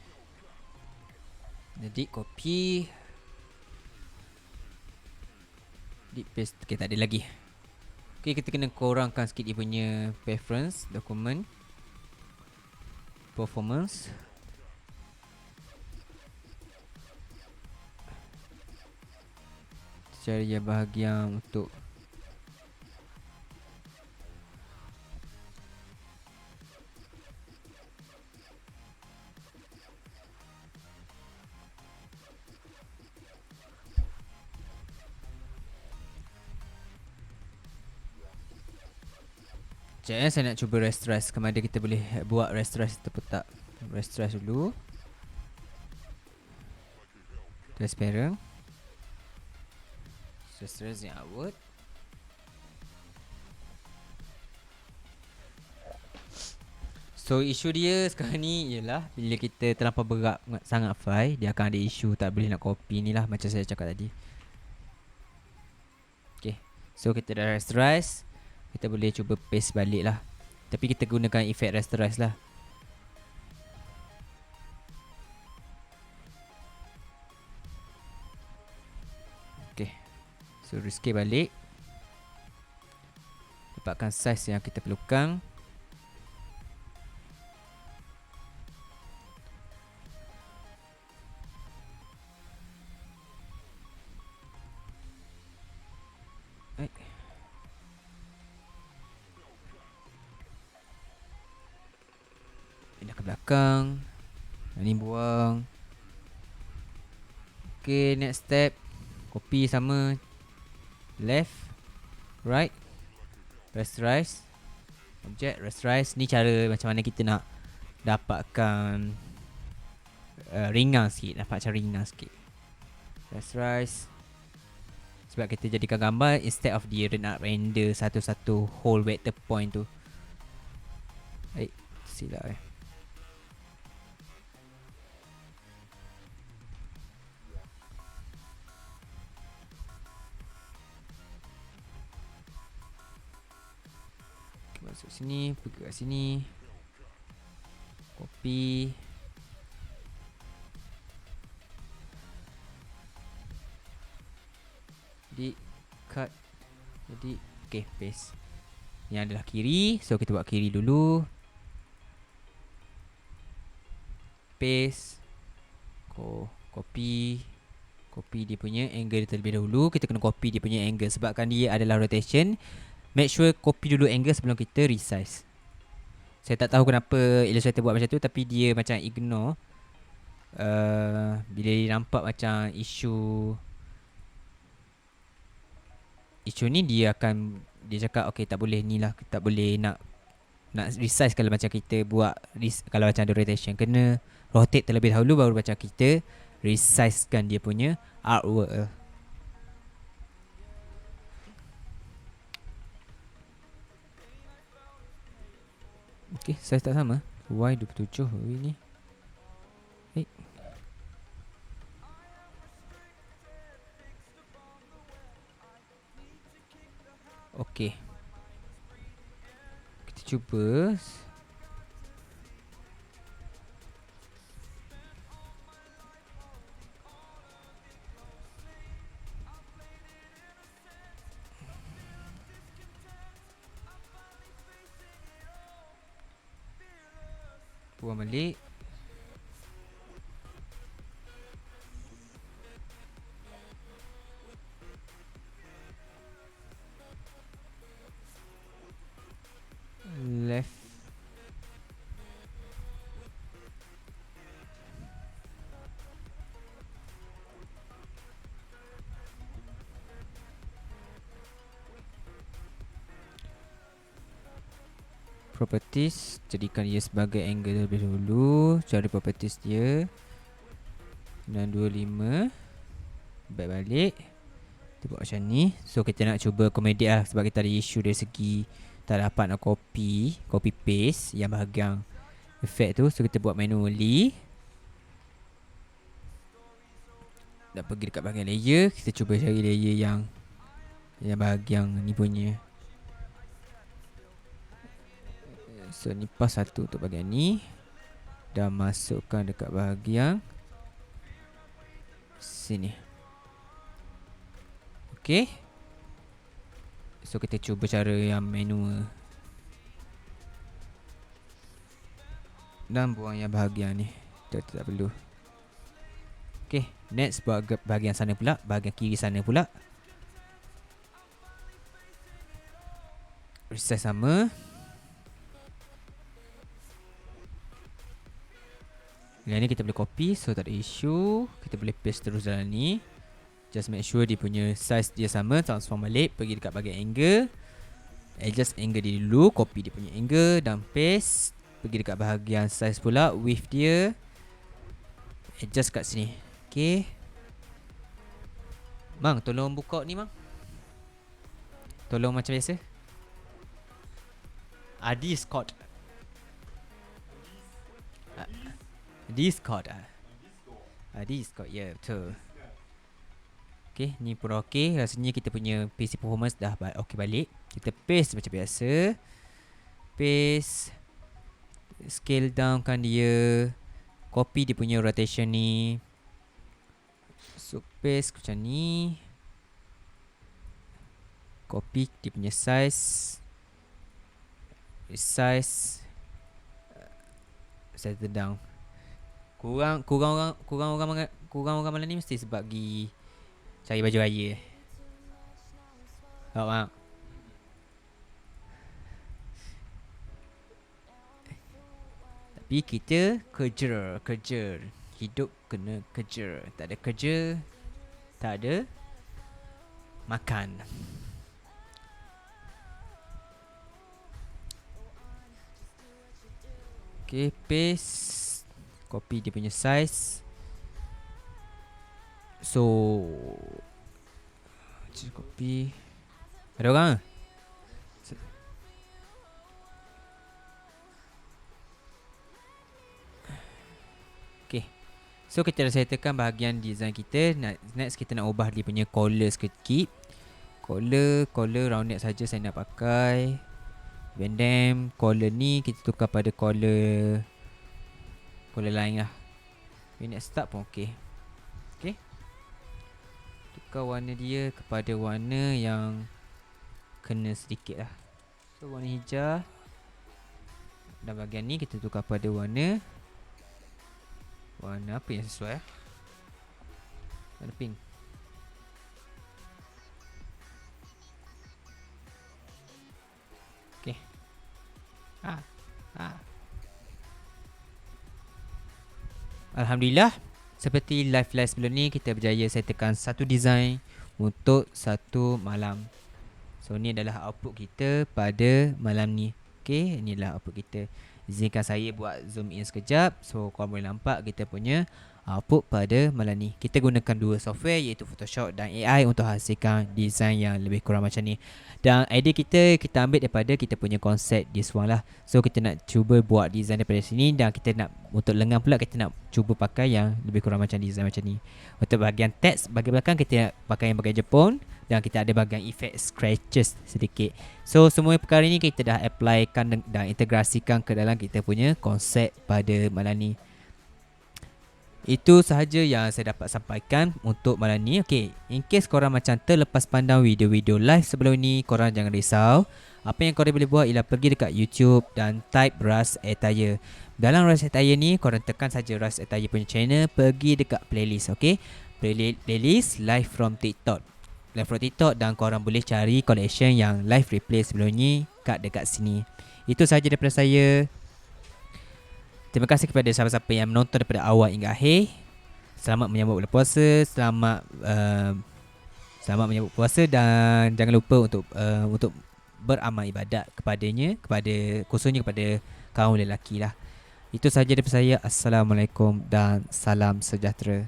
Jadi copy, di paste. Okay, tak ada lagi. Okay, kita kena kurangkan sikit dia punya preference, document, performance. Cari yang bahagian untuk sekejap saya nak cuba rasterize. Kemana kita boleh buat rasterize ataupun tak. Rasterize dulu. Transparent. Rasterize yang outward. So isu dia sekarang ni ialah bila kita terlampau berat sangat file, dia akan ada isu tak boleh nak copy ni lah, macam saya cakap tadi. Okay, so kita dah rasterize. Kita boleh cuba paste balik lah. Tapi kita gunakan efek rasterize lah. Okay, So rescape balik, dapatkan size yang kita perlukan. Pindah ke belakang. Ini buang. Okay, next step. Copy sama. Left, right, rasterize. Object, rasterize. Ni cara macam mana kita nak dapatkan ringan sikit. Nampak macam ringan sikit. Rasterize. Sebab kita jadikan gambar, instead of dia nak render satu-satu whole vector point tu. Silap masuk sini, pergi kat sini. Copy. Jadi cut. Jadi okay, paste. Yang adalah kiri, so kita buat kiri dulu. Paste. Copy. Copy dia punya angle terlebih dahulu. Kita kena copy dia punya angle sebabkan dia adalah rotation. Make sure copy dulu angle sebelum kita resize. Saya tak tahu kenapa Illustrator buat macam tu, tapi dia macam ignore bila dia nampak macam isu ni, dia cakap okay, tak boleh ni lah, tak boleh nak resize kalau macam kita buat kalau macam ada rotation. Kena rotate terlebih dahulu baru macam kita resizekan dia punya artwork. Okay, size tak sama. Y27 ni. Okay, kita cuba. Buang balik. Left. Properties, jadikan dia sebagai angle lebih dahulu. Cari properties dia 925. Baik balik. Kita buat macam ni. So kita nak cuba accommodate lah, sebab kita ada isu dari segi tak dapat nak copy paste yang bahagian effect tu. So kita buat manually. Dah pergi dekat bahagian layer. Kita cuba cari layer yang bahagian ni punya. So ni pas satu untuk bahagian ni. Dah masukkan dekat bahagian sini. Okay. So kita cuba cara yang manual. Dan buang yang bahagian ni. Tak perlu. Okay, next buat bahagian sana pula. Bahagian kiri sana pula. Resize sama. Yang ni kita boleh copy, so tak ada isu. Kita boleh paste terus dalam ni. Just make sure dia punya size dia sama. Transform balik, pergi dekat bahagian angle. Adjust angle dia dulu. Copy dia punya angle dan paste. Pergi dekat bahagian size pula, width dia. Adjust kat sini. Okay. Mang, tolong buka ni mang. Tolong macam biasa. Discord. Discord. Discord, ya, yeah, betul. Okay, ni pun okay. Rasanya kita punya PC performance dah okay balik. Kita paste macam biasa. Paste. Scale down kan dia. Copy dia punya rotation ni. So paste macam ni. Copy dia punya size, resize, settle down. Kurang orang malam ni mesti sebab pergi cari baju raya. Faham tak? Tapi kita kerja. Hidup kena kerja. Tak ada kerja, tak ada makan. Okay, paste. Copy dia punya size. So copy. Ada orang ke? Okay, so kita dah settlekan bahagian design kita. Next kita nak ubah dia punya collar sikit. Collar round neck saja saya nak pakai. Van Damme. Collar ni kita tukar pada collar lain lah. Neck start pun okay. Okay, tukar warna dia kepada warna yang kena sedikit lah. So warna hijau. Dan bahagian ni kita tukar pada warna apa yang sesuai. Warna pink. Okay. Alhamdulillah, seperti live sebelum ni, kita berjaya settlekan satu design untuk satu malam. So ni adalah output kita pada malam ni. Okay, inilah output kita. Izinkan saya buat zoom in sekejap, so korang boleh nampak kita punya output pada malam ni. Kita gunakan dua software, iaitu Photoshop dan AI untuk hasilkan design yang lebih kurang macam ni. Dan idea kita ambil daripada kita punya konsep this one lah. So kita nak cuba buat design daripada sini, dan kita nak untuk lengan pula kita nak cuba pakai yang lebih kurang macam design macam ni. Untuk bahagian text bahagian belakang kita nak pakai yang bahagian Jepun, dan kita ada bahagian effect scratches sedikit. So semua perkara ni kita dah applykan dan integrasikan ke dalam kita punya konsep pada malam ni. Itu sahaja yang saya dapat sampaikan untuk malam ni. Okay, in case korang macam terlepas pandang video-video live sebelum ni, korang jangan risau. Apa yang korang boleh buat ialah pergi dekat YouTube dan type Ras Attire. Dalam Ras Attire ni, korang tekan saja Ras Attire punya channel, pergi dekat playlist. Okay, playlist live from TikTok. Dan korang boleh cari collection yang live replay sebelum ni dekat sini. Itu sahaja daripada saya. Terima kasih kepada siapa-siapa yang menonton daripada awal hingga akhir. Selamat menyambut bulan puasa. Selamat menyambut puasa, dan jangan lupa untuk beramal ibadat khususnya kepada kaum lelaki lah. Itu sahaja daripada saya. Assalamualaikum dan salam sejahtera.